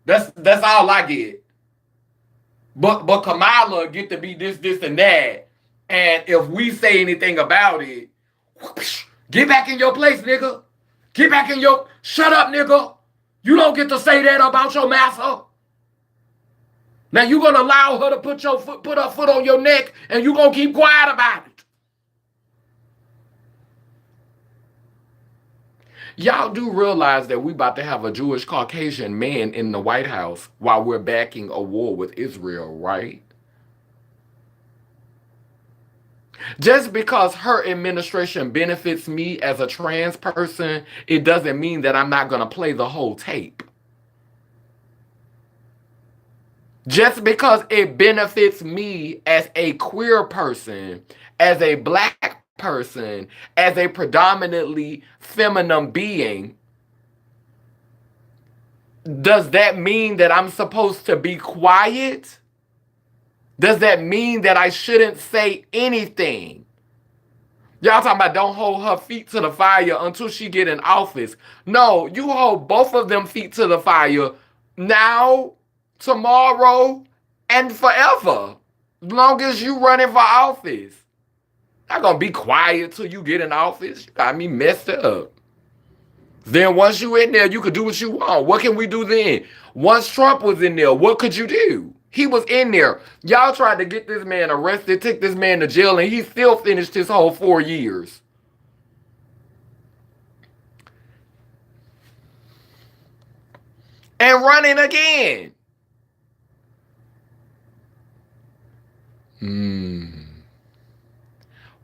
That's all I get. But Kamala get to be this, and that. And if we say anything about it, get back in your place, nigga. Shut up, nigga. You don't get to say that about your master. Now you gonna allow her to put her foot on your neck, and you gonna keep quiet about it. Y'all do realize that we about to have a Jewish Caucasian man in the White House while we're backing a war with Israel, right? Just because her administration benefits me as a trans person, it doesn't mean that I'm not going to play the whole tape. Just because it benefits me as a queer person, as a black person, as a predominantly feminine being, does that mean that I'm supposed to be quiet? Does that mean that I shouldn't say anything? Y'all talking about don't hold her feet to the fire until she get in office. No, you hold both of them feet to the fire now, tomorrow, and forever. As long as you running for office. Not gonna be quiet till you get in office. You got me messed up. Then once you in there, you could do what you want. What can we do then? Once Trump was in there, what could you do? He was in there. Y'all tried to get this man arrested, took this man to jail, and he still finished his whole 4 years. And running again.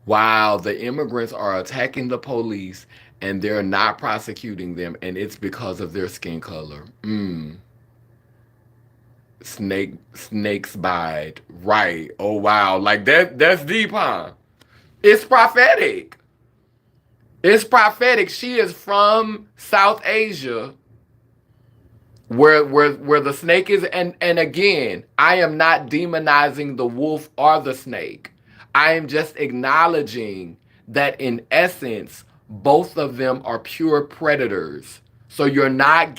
While the immigrants are attacking the police and they're not prosecuting them, and it's because of their skin color. Snakes bite. Right. Oh wow. Like that's deep, huh? It's prophetic. It's prophetic. She is from South Asia, where the snake is, and again, I am not demonizing the wolf or the snake. I am just acknowledging that in essence, both of them are pure predators. So you're not a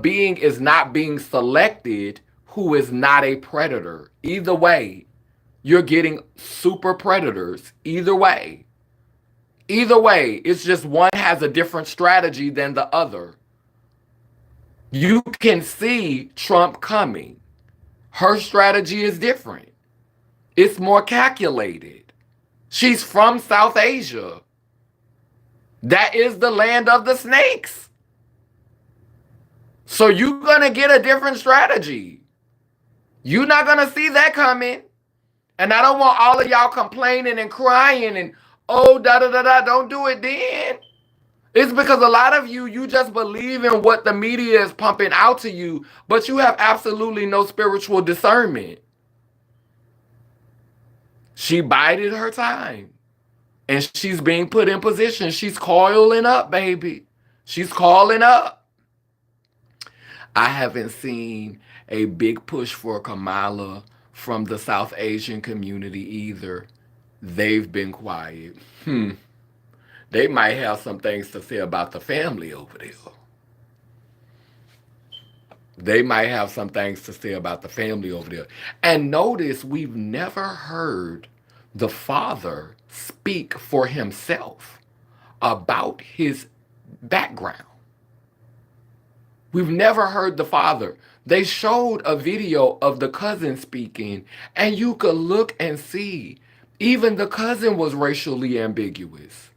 being is not being selected who is not a predator. Either way, you're getting super predators. Either way. Either way, it's just one has a different strategy than the other. You can see Trump coming. Her strategy is different. It's more calculated. She's from South Asia. That is the land of the snakes. So you're going to get a different strategy. You're not going to see that coming. And I don't want all of y'all complaining and crying and, oh, da-da-da-da, don't do it then. It's because a lot of you just believe in what the media is pumping out to you, but you have absolutely no spiritual discernment. She bided her time. And she's being put in position. She's coiling up, baby. She's calling up. I haven't seen a big push for Kamala from the South Asian community either. They've been quiet. They might have some things to say about the family over there. They might have some things to say about the family over there. And notice we've never heard the father speak for himself about his background. We've never heard the father. They showed a video of the cousin speaking, and you could look and see even the cousin was racially ambiguous.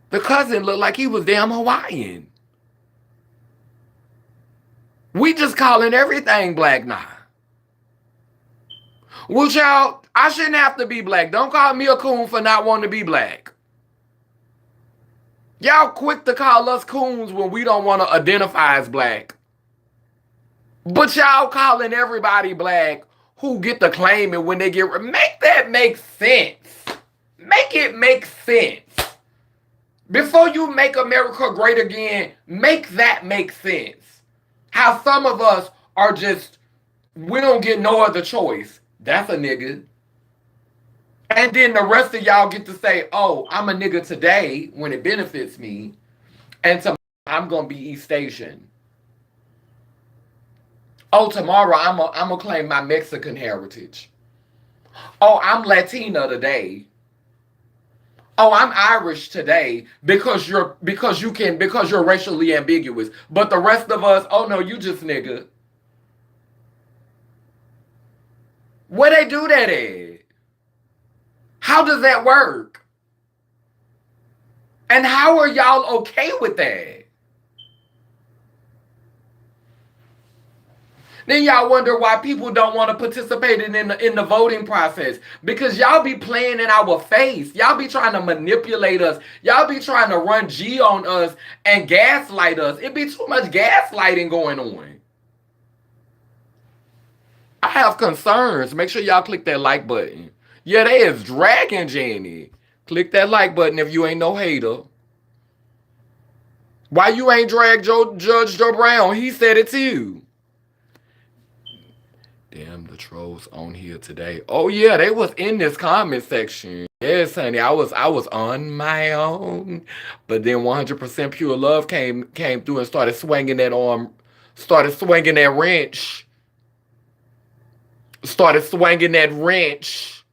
The cousin looked like he was damn Hawaiian. We just calling everything black now. Well, child, I shouldn't have to be black. Don't call me a coon for not wanting to be black. Y'all quick to call us coons when we don't want to identify as black. But y'all calling everybody black who get to claim it when they get... Make that make sense. Make it make sense. Before you make America great again, make that make sense. How some of us are just... We don't get no other choice. That's a nigga. And then the rest of y'all get to say, oh, I'm a nigga today when it benefits me. And tomorrow I'm going to be East Asian. Oh, tomorrow I'm going to claim my Mexican heritage. Oh, I'm Latina today. Oh, I'm Irish today because you're racially ambiguous. But the rest of us, oh no, you just nigga. Where they do that at? How does that work? And how are y'all okay with that? Then y'all wonder why people don't want to participate in the voting process. Because y'all be playing in our face. Y'all be trying to manipulate us. Y'all be trying to run G on us and gaslight us. It be too much gaslighting going on. I have concerns. Make sure y'all click that like button. Yeah, they is dragging Jenny. Click that like button if you ain't no hater. Why you ain't drag Judge Joe Brown? He said it too. Damn, the trolls on here today. Oh yeah, they was in this comment section. Yes, honey, I was on my own, but then 100% pure love came through and started swinging that wrench, started swinging that wrench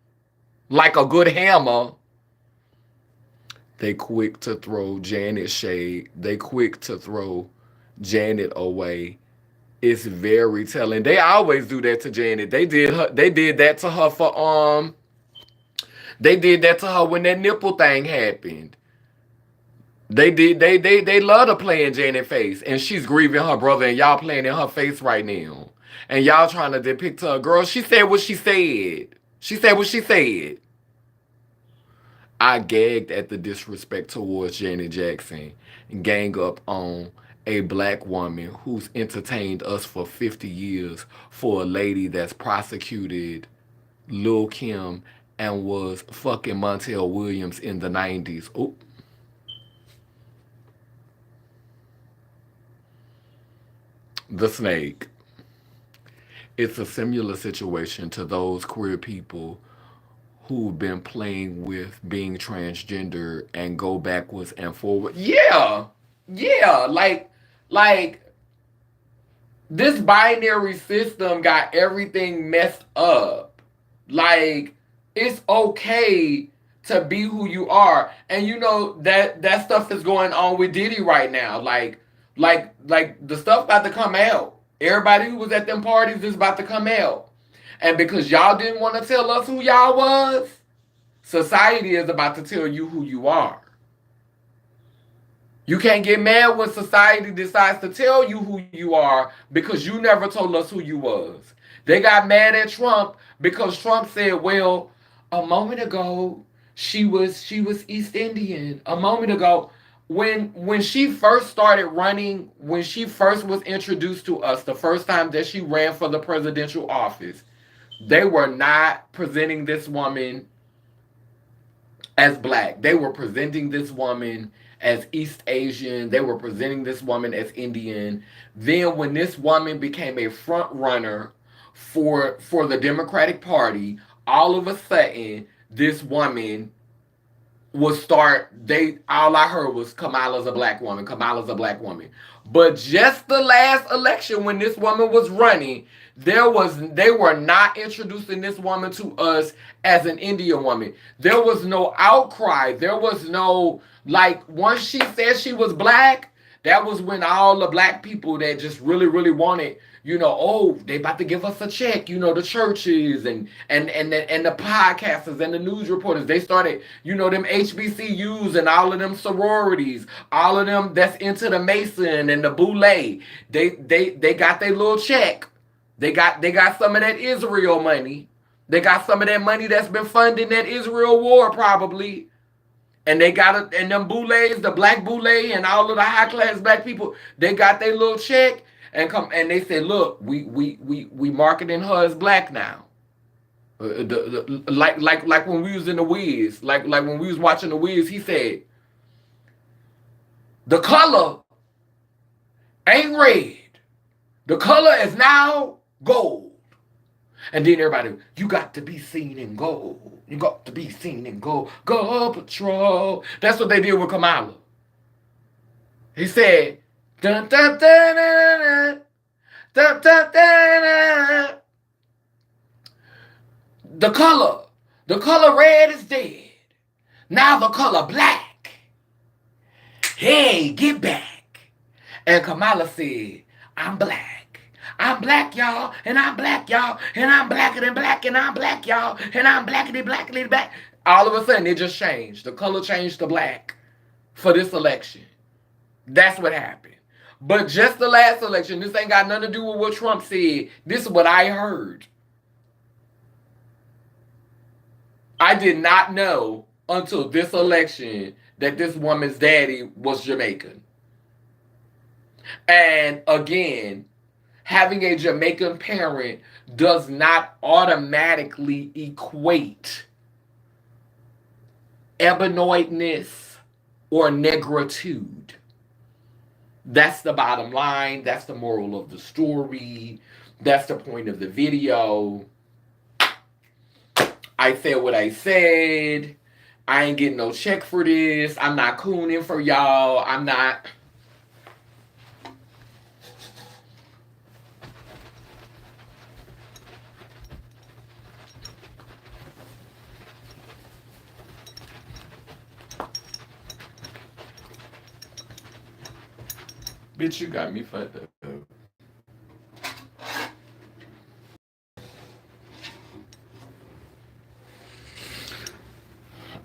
like a good hammer. They quick to throw Janet shade. They quick to throw Janet away. It's very telling. They always do that to Janet. They did that to her for they did that to her when that nipple thing happened. They love to play in Janet's face. And she's grieving her brother and y'all playing in her face right now. And y'all trying to depict her. Girl, she said what she said. She said what she said. I gagged at the disrespect towards Janet Jackson. Gang up on a black woman who's entertained us for 50 years for a lady that's prosecuted Lil Kim and was fucking Montel Williams in the 90s. Oh, the snake. It's a similar situation to those queer people who've been playing with being transgender and go backwards and forward. Yeah. Yeah. Like this binary system got everything messed up. Like, it's okay to be who you are. And you know that stuff is going on with Diddy right now. Like the stuff about to come out. Everybody who was at them parties is about to come out. And because y'all didn't want to tell us who y'all was, society is about to tell you who you are. You can't get mad when society decides to tell you who you are because you never told us who you was. They got mad at Trump because Trump said, "Well, a moment ago she was East Indian. A moment ago, when she first started running, when she first was introduced to us, the first time that she ran for the presidential office, they were not presenting this woman as black. They were presenting this woman as East Asian. They were presenting this woman as Indian. Then when this woman became a front runner for the Democratic Party, all of a sudden this woman would start they all I heard was Kamala's a black woman, Kamala's a black woman. But just the last election when this woman was running, they were not introducing this woman to us as an Indian woman. There was no outcry. There was no, like, once she said she was black, that was when all the black people that just really, really wanted, oh, they about to give us a check, the churches and the podcasters and the news reporters, they started, them HBCUs and all of them sororities, all of them that's into the Mason and the Boule, they got their little check. They got some of that Israel money. They got some of that money that's been funding that Israel war probably. And they got it, and them boules, the black boule, and all of the high class black people, they got their little check and they said, look, we marketing her as black now. Like when we was in the Wiz, like when we was watching the Wiz, he said, the color ain't red. The color is now gold. And then everybody, you got to be seen in gold. You got to be seen in gold. Go Patrol. That's what they did with Kamala. He said, dun dun dun dun dun dun dun dun. The color red is dead. Now the color black. Hey, get back. And Kamala said, I'm black. I'm black, y'all, and I'm black, y'all, and I'm blacker than black, and I'm black, y'all, and I'm blackity black. All of a sudden, it just changed. The color changed to black for this election. That's what happened. But just the last election, this ain't got nothing to do with what Trump said. This is what I heard. I did not know until this election that this woman's daddy was Jamaican. And again, having a Jamaican parent does not automatically equate ebanoidness or negritude. That's the bottom line. That's the moral of the story. That's the point of the video. I said what I said. I ain't getting no check for this. I'm not cooning for y'all. I'm not. Bitch, you got me fucked up.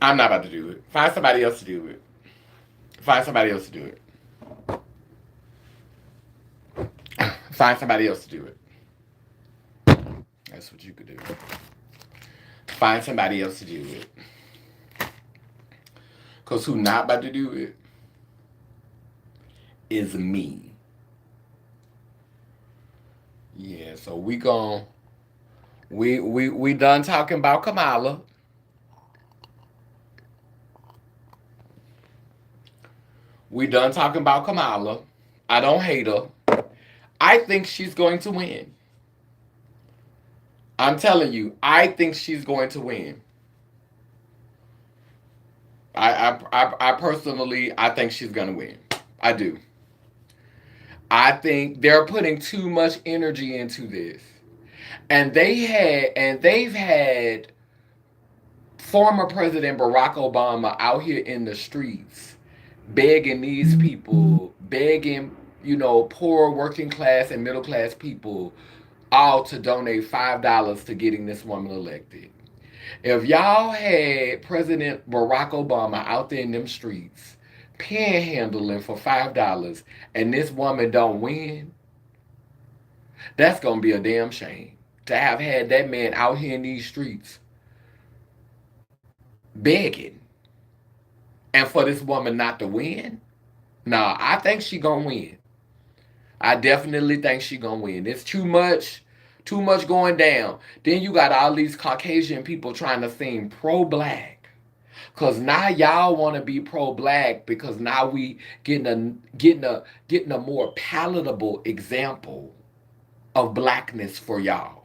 I'm not about to do it. Find somebody else to do it. Find somebody else to do it. Find somebody else to do it. That's what you could do. Find somebody else to do it. Because who not about to do it is me. Yeah, so we done talking about Kamala. We done talking about Kamala. I don't hate her. I think she's going to win. I'm telling you, I think she's going to win. I personally, I think she's going to win. I do. I think they're putting too much energy into this. And they've had former President Barack Obama out here in the streets begging these people, begging, poor working class and middle class people all to donate $5 to getting this woman elected. If y'all had President Barack Obama out there in them streets panhandling for $5 and this woman don't win, that's going to be a damn shame. To have had that man out here in these streets begging and for this woman not to win. Nah, I think she gonna win. I definitely think she gonna win. It's too much going down. Then you got all these Caucasian people trying to seem pro-black. Cause now y'all want to be pro-black because now we getting a more palatable example of blackness for y'all.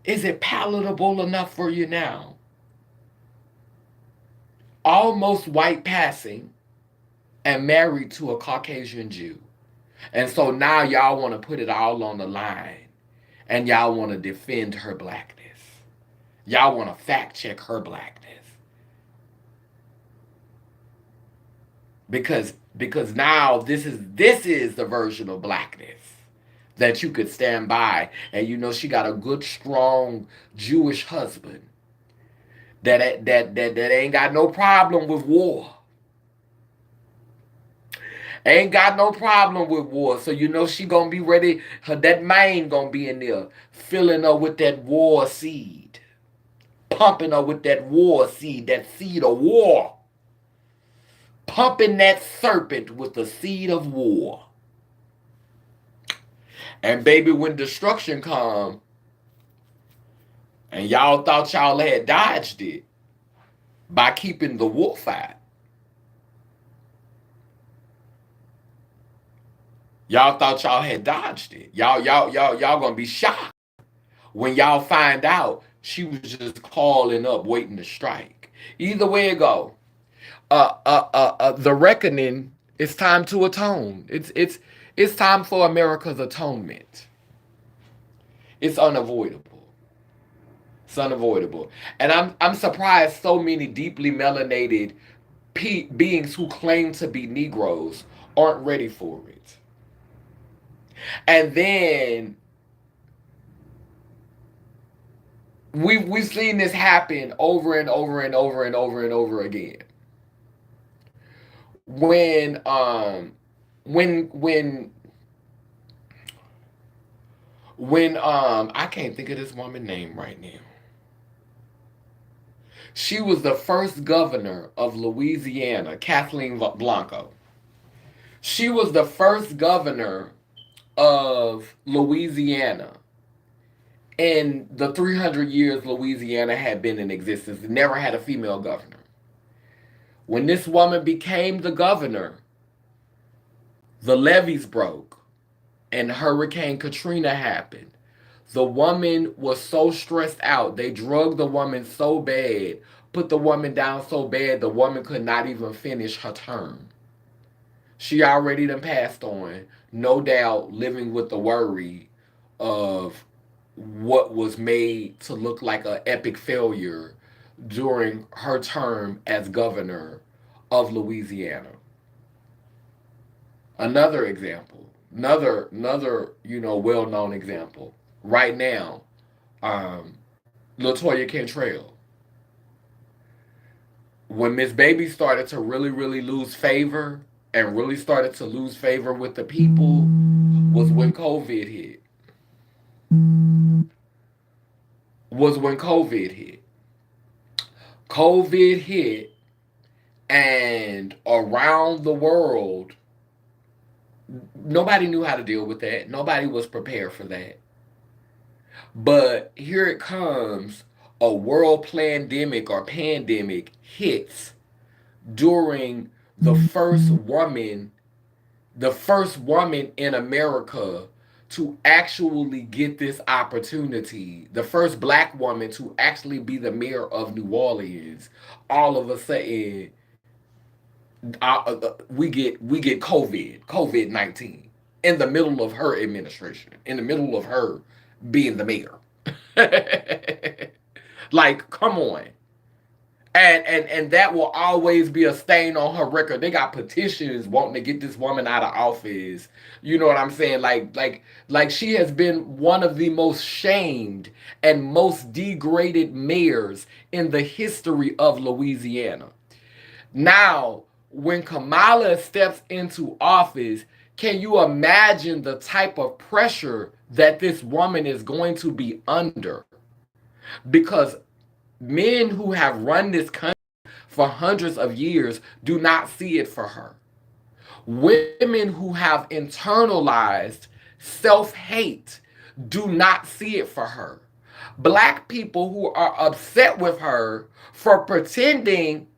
Is it palatable enough for you now? Almost white passing and married to a Caucasian Jew. And so now y'all want to put it all on the line and y'all want to defend her blackness. Y'all want to fact check her blackness. Because now this is the version of blackness that you could stand by, and she got a good strong Jewish husband that ain't got no problem with war. Ain't got no problem with war. So she gonna be ready. That man gonna be in there filling her with that war seed. Pumping her with that war seed, that seed of war. Pumping that serpent with the seed of war. And baby, when destruction come, and y'all thought y'all had dodged it by keeping the wolf out. Y'all thought y'all had dodged it. Y'all gonna be shocked when y'all find out she was just calling up, waiting to strike. Either way it go, the reckoning. It's time to atone. It's time for America's atonement. It's unavoidable. It's unavoidable. And I'm surprised so many deeply melanated beings who claim to be Negroes aren't ready for it. And then we've seen this happen over and over and over and over and over again. When when when I can't think of this woman's name right now. She was the first governor of Louisiana, Kathleen Blanco. She was the first governor of Louisiana in the 300 years Louisiana had been in existence. It never had a female governor. When this woman became the governor, the levees broke and Hurricane Katrina happened. The woman was so stressed out. They drugged the woman so bad, put the woman down so bad, the woman could not even finish her term. She already done passed on, no doubt living with the worry of what was made to look like an epic failure during her term as governor of Louisiana. Another example, another well-known example. Right now, um, Latoya Cantrell. When Miss Baby started to really lose favor and really started to lose favor with the people was when COVID hit. Was when COVID hit. COVID hit, and around the world, nobody knew how to deal with that. Nobody was prepared for that. But here it comes, a world pandemic or pandemic hits during the first woman in America to actually get this opportunity, the first black woman to actually be the mayor of New Orleans. All of a sudden, we get COVID-19 in the middle of her administration, in the middle of her being the mayor. Like, come on. And that will always be a stain on her record. They got petitions wanting to get this woman out of office. You know what I'm saying? Like she has been one of the most shamed and most degraded mayors in the history of Louisiana. Now, when Kamala steps into office, can you imagine the type of pressure that this woman is going to be under? Because men who have run this country for hundreds of years do not see it for her. Women who have internalized self-hate do not see it for her. Black people who are upset with her for pretending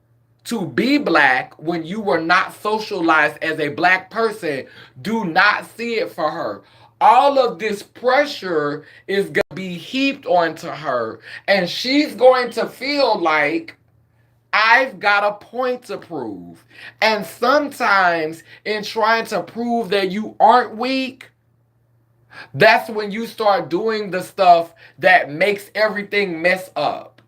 to be black when you were not socialized as a black person do not see it for her. All of this pressure is going to be heaped onto her, and she's going to feel like, I've got a point to prove. And sometimes in trying to prove that you aren't weak, that's when you start doing the stuff that makes everything mess up.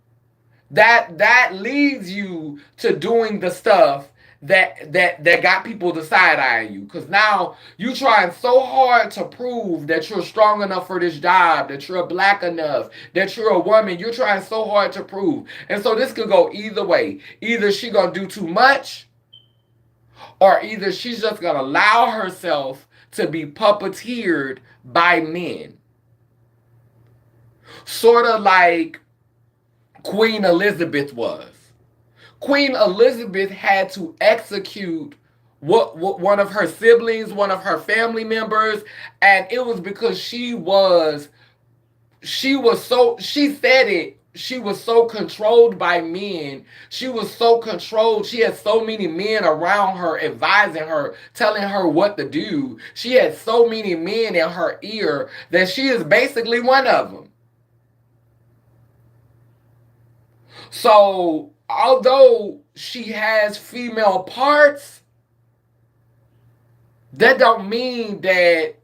That leads you to doing the stuff that got people to side eye you, because now you trying so hard to prove that you're strong enough for this job, that you're black enough, that you're a woman. You're trying so hard to prove, and so this could go either way. Either she gonna do too much, or either she's just gonna allow herself to be puppeteered by men, sort of like Queen Elizabeth was. Queen Elizabeth had to execute what one of her siblings, one of her family members, and it was because she said it. She was so controlled by men. She was so controlled. She had so many men around her advising her, telling her what to do. She had so many men in her ear that she is basically one of them. So, although she has female parts, that don't mean that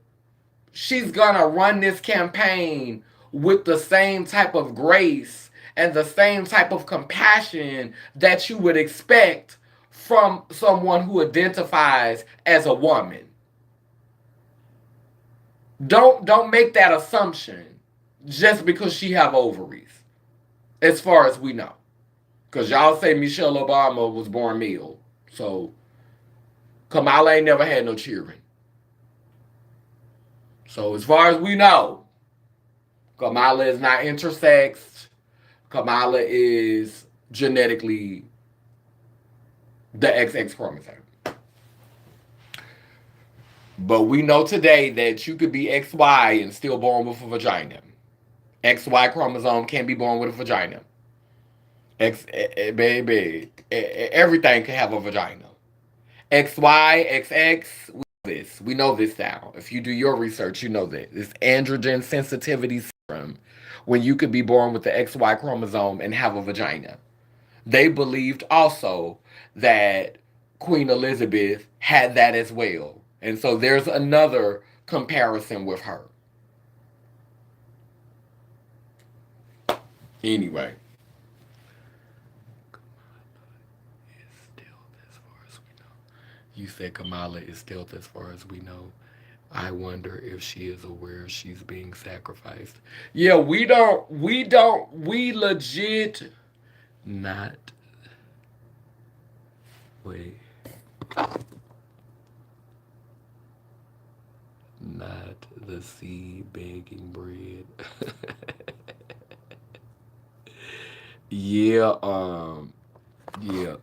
she's gonna run this campaign with the same type of grace and the same type of compassion that you would expect from someone who identifies as a woman. Don't make that assumption just because she have ovaries, as far as we know. Because y'all say Michelle Obama was born male. So Kamala ain't never had no children. So as far as we know, Kamala is not intersex. Kamala is genetically the XX chromosome. But we know today that you could be XY and still born with a vagina. XY chromosome can be born with a vagina. Baby, everything can have a vagina. XY, XX, we know this now. If you do your research, you know this. It's androgen sensitivity syndrome when you could be born with the XY chromosome and have a vagina. They believed also that Queen Elizabeth had that as well. And so there's another comparison with her. Anyway. You said Kamala is stealth as far as we know. I wonder if she is aware she's being sacrificed. Yeah, we legit not, wait, not the sea begging bread. Yeah, yeah,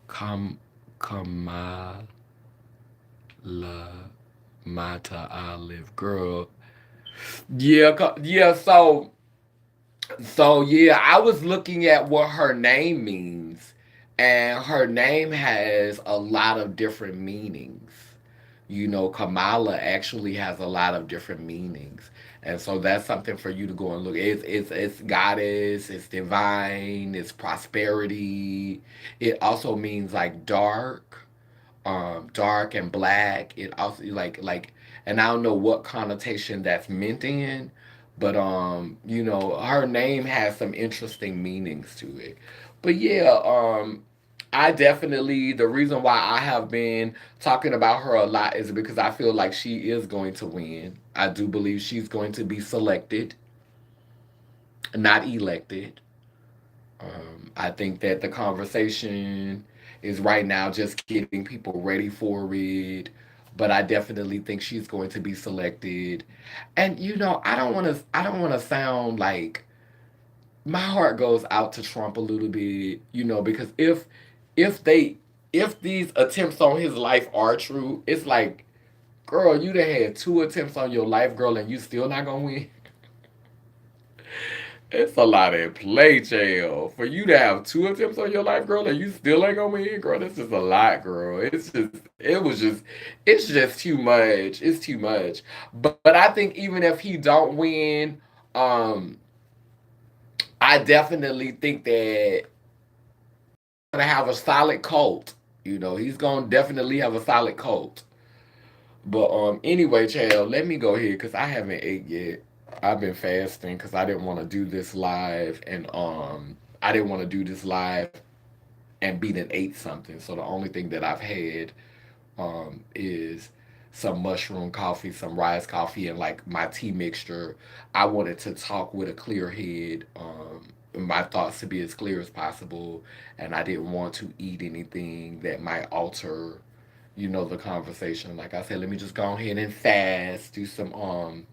Kam Kamala Mata Olive girl. Yeah, yeah. So yeah, I was looking at what her name means, and her name has a lot of different meanings. You know, Kamala actually has a lot of different meanings, and so that's something for you to go and look. It's goddess, it's divine, it's prosperity. It also means like dark, dark and black. It also and I don't know what connotation that's meant in, but you know, her name has some interesting meanings to it. But yeah, I definitely, the reason why I have been talking about her a lot is because I feel like she is going to win. I do believe she's going to be selected, not elected. I think that the conversation is right now just getting people ready for it. But I definitely think she's going to be selected. And you know, I don't want to sound like my heart goes out to Trump a little bit, you know, because if they if these attempts on his life are true, it's like, girl, you done had two attempts on your life, girl, and you still not gonna win. It's a lot at play, jail. For you to have two attempts on your life, girl, and you still ain't gonna win, girl. That's just a lot, girl. It's just too much. It's too much. But I think even if he don't win, um, I definitely think that he's gonna have a solid cult. You know, he's gonna definitely have a solid cult. But anyway, child, let me go here because I haven't ate yet. I've been fasting because I didn't want to do this live, and I didn't want to do this live and be done ate something. So the only thing that I've had is some mushroom coffee, some rice coffee, and like my tea mixture. I wanted to talk with a clear head. My thoughts to be as clear as possible, and I didn't want to eat anything that might alter, you know, the conversation. Like I said, let me just go ahead and fast, do some um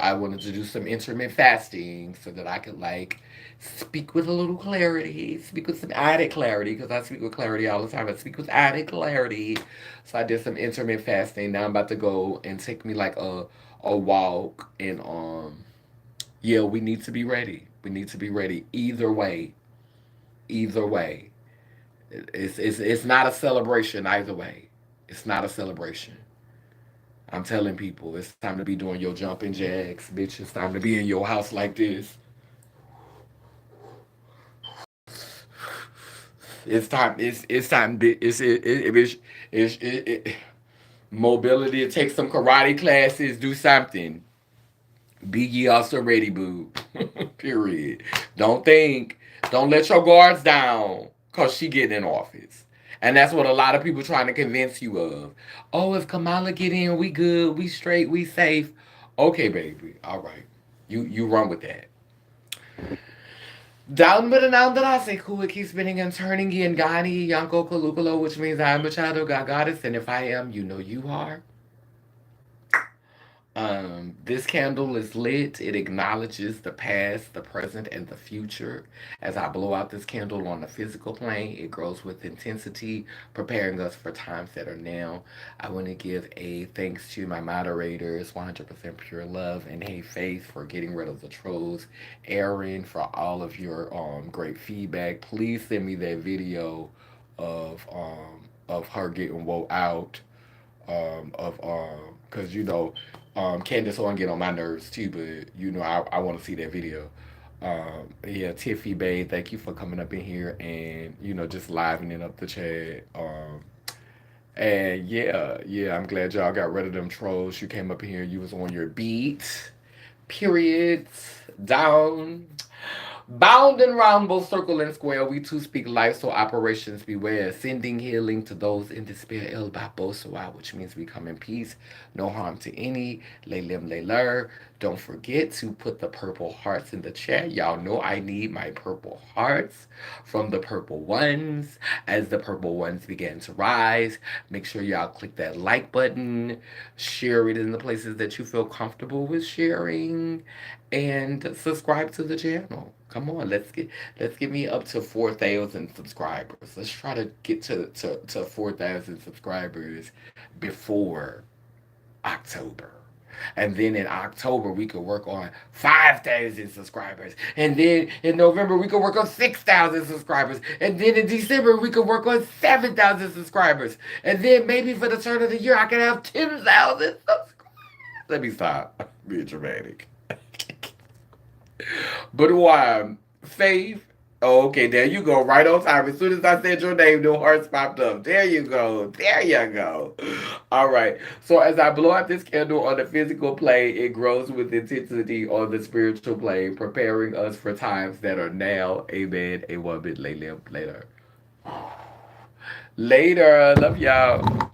I wanted to do some intermittent fasting so that I could like speak with a little clarity, speak with some added clarity, because I speak with clarity all the time. I speak with added clarity. So I did some intermittent fasting. Now I'm about to go and take me like a walk, and yeah, we need to be ready. We need to be ready either way. Either way. It's not a celebration either way. It's not a celebration. I'm telling people it's time to be doing your jumping jacks, bitch. It's time to be in your house like this. It's time. It's time. It's mobility. Take some karate classes. Do something. Be ye also ready, boo. Period. Don't think. Don't let your guards down. Cause she getting in office. And that's what a lot of people trying to convince you of. Oh, if Kamala get in, we good, we straight, we safe. Okay, baby. All right. You run with that. Down but down that I say cool, it keeps spinning and turning in Gani, Yanko Kalukalo, which means I am a child of God Goddess, and if I am, you know you are. This candle is lit. It acknowledges the past, the present, and the future. As I blow out this candle on the physical plane, it grows with intensity, preparing us for times that are now. I want to give a thanks to my moderators, 100% Pure Love, and Hey Faith for getting rid of the trolls, Aaron for all of your great feedback. Please send me that video of her getting woke out of because Candace on get on my nerves too, but I want to see that video. Yeah, Tiffy Bay, thank you for coming up in here and just livening up the chat. And yeah, I'm glad y'all got rid of them trolls. You came up in here, you was on your beat. Periods down. Bound and round, both circle and square, we too speak life, so operations beware. Sending healing to those in despair, El Babosawa, which means we come in peace, no harm to any. Lay lim, lay lur. Don't forget to put the purple hearts in the chat. Y'all know I need my purple hearts from the purple ones. As the purple ones begin to rise, make sure y'all click that like button, share it in the places that you feel comfortable with sharing, and subscribe to the channel. Come on, let's get me up to 4,000 subscribers. Let's try to get to 4,000 subscribers before October. And then in October we could work on 5,000 subscribers. And then in November we could work on 6,000 subscribers. And then in December we could work on 7,000 subscribers. And then maybe for the turn of the year I can have 10,000 subscribers. Let me stop being dramatic. But why? Faith. Oh, okay, there you go. Right on time. As soon as I said your name, no hearts popped up. There you go. There you go. All right. So as I blow out this candle on the physical plane, it grows with intensity on the spiritual plane, preparing us for times that are now. Amen. A woman. Later. Later. Love y'all.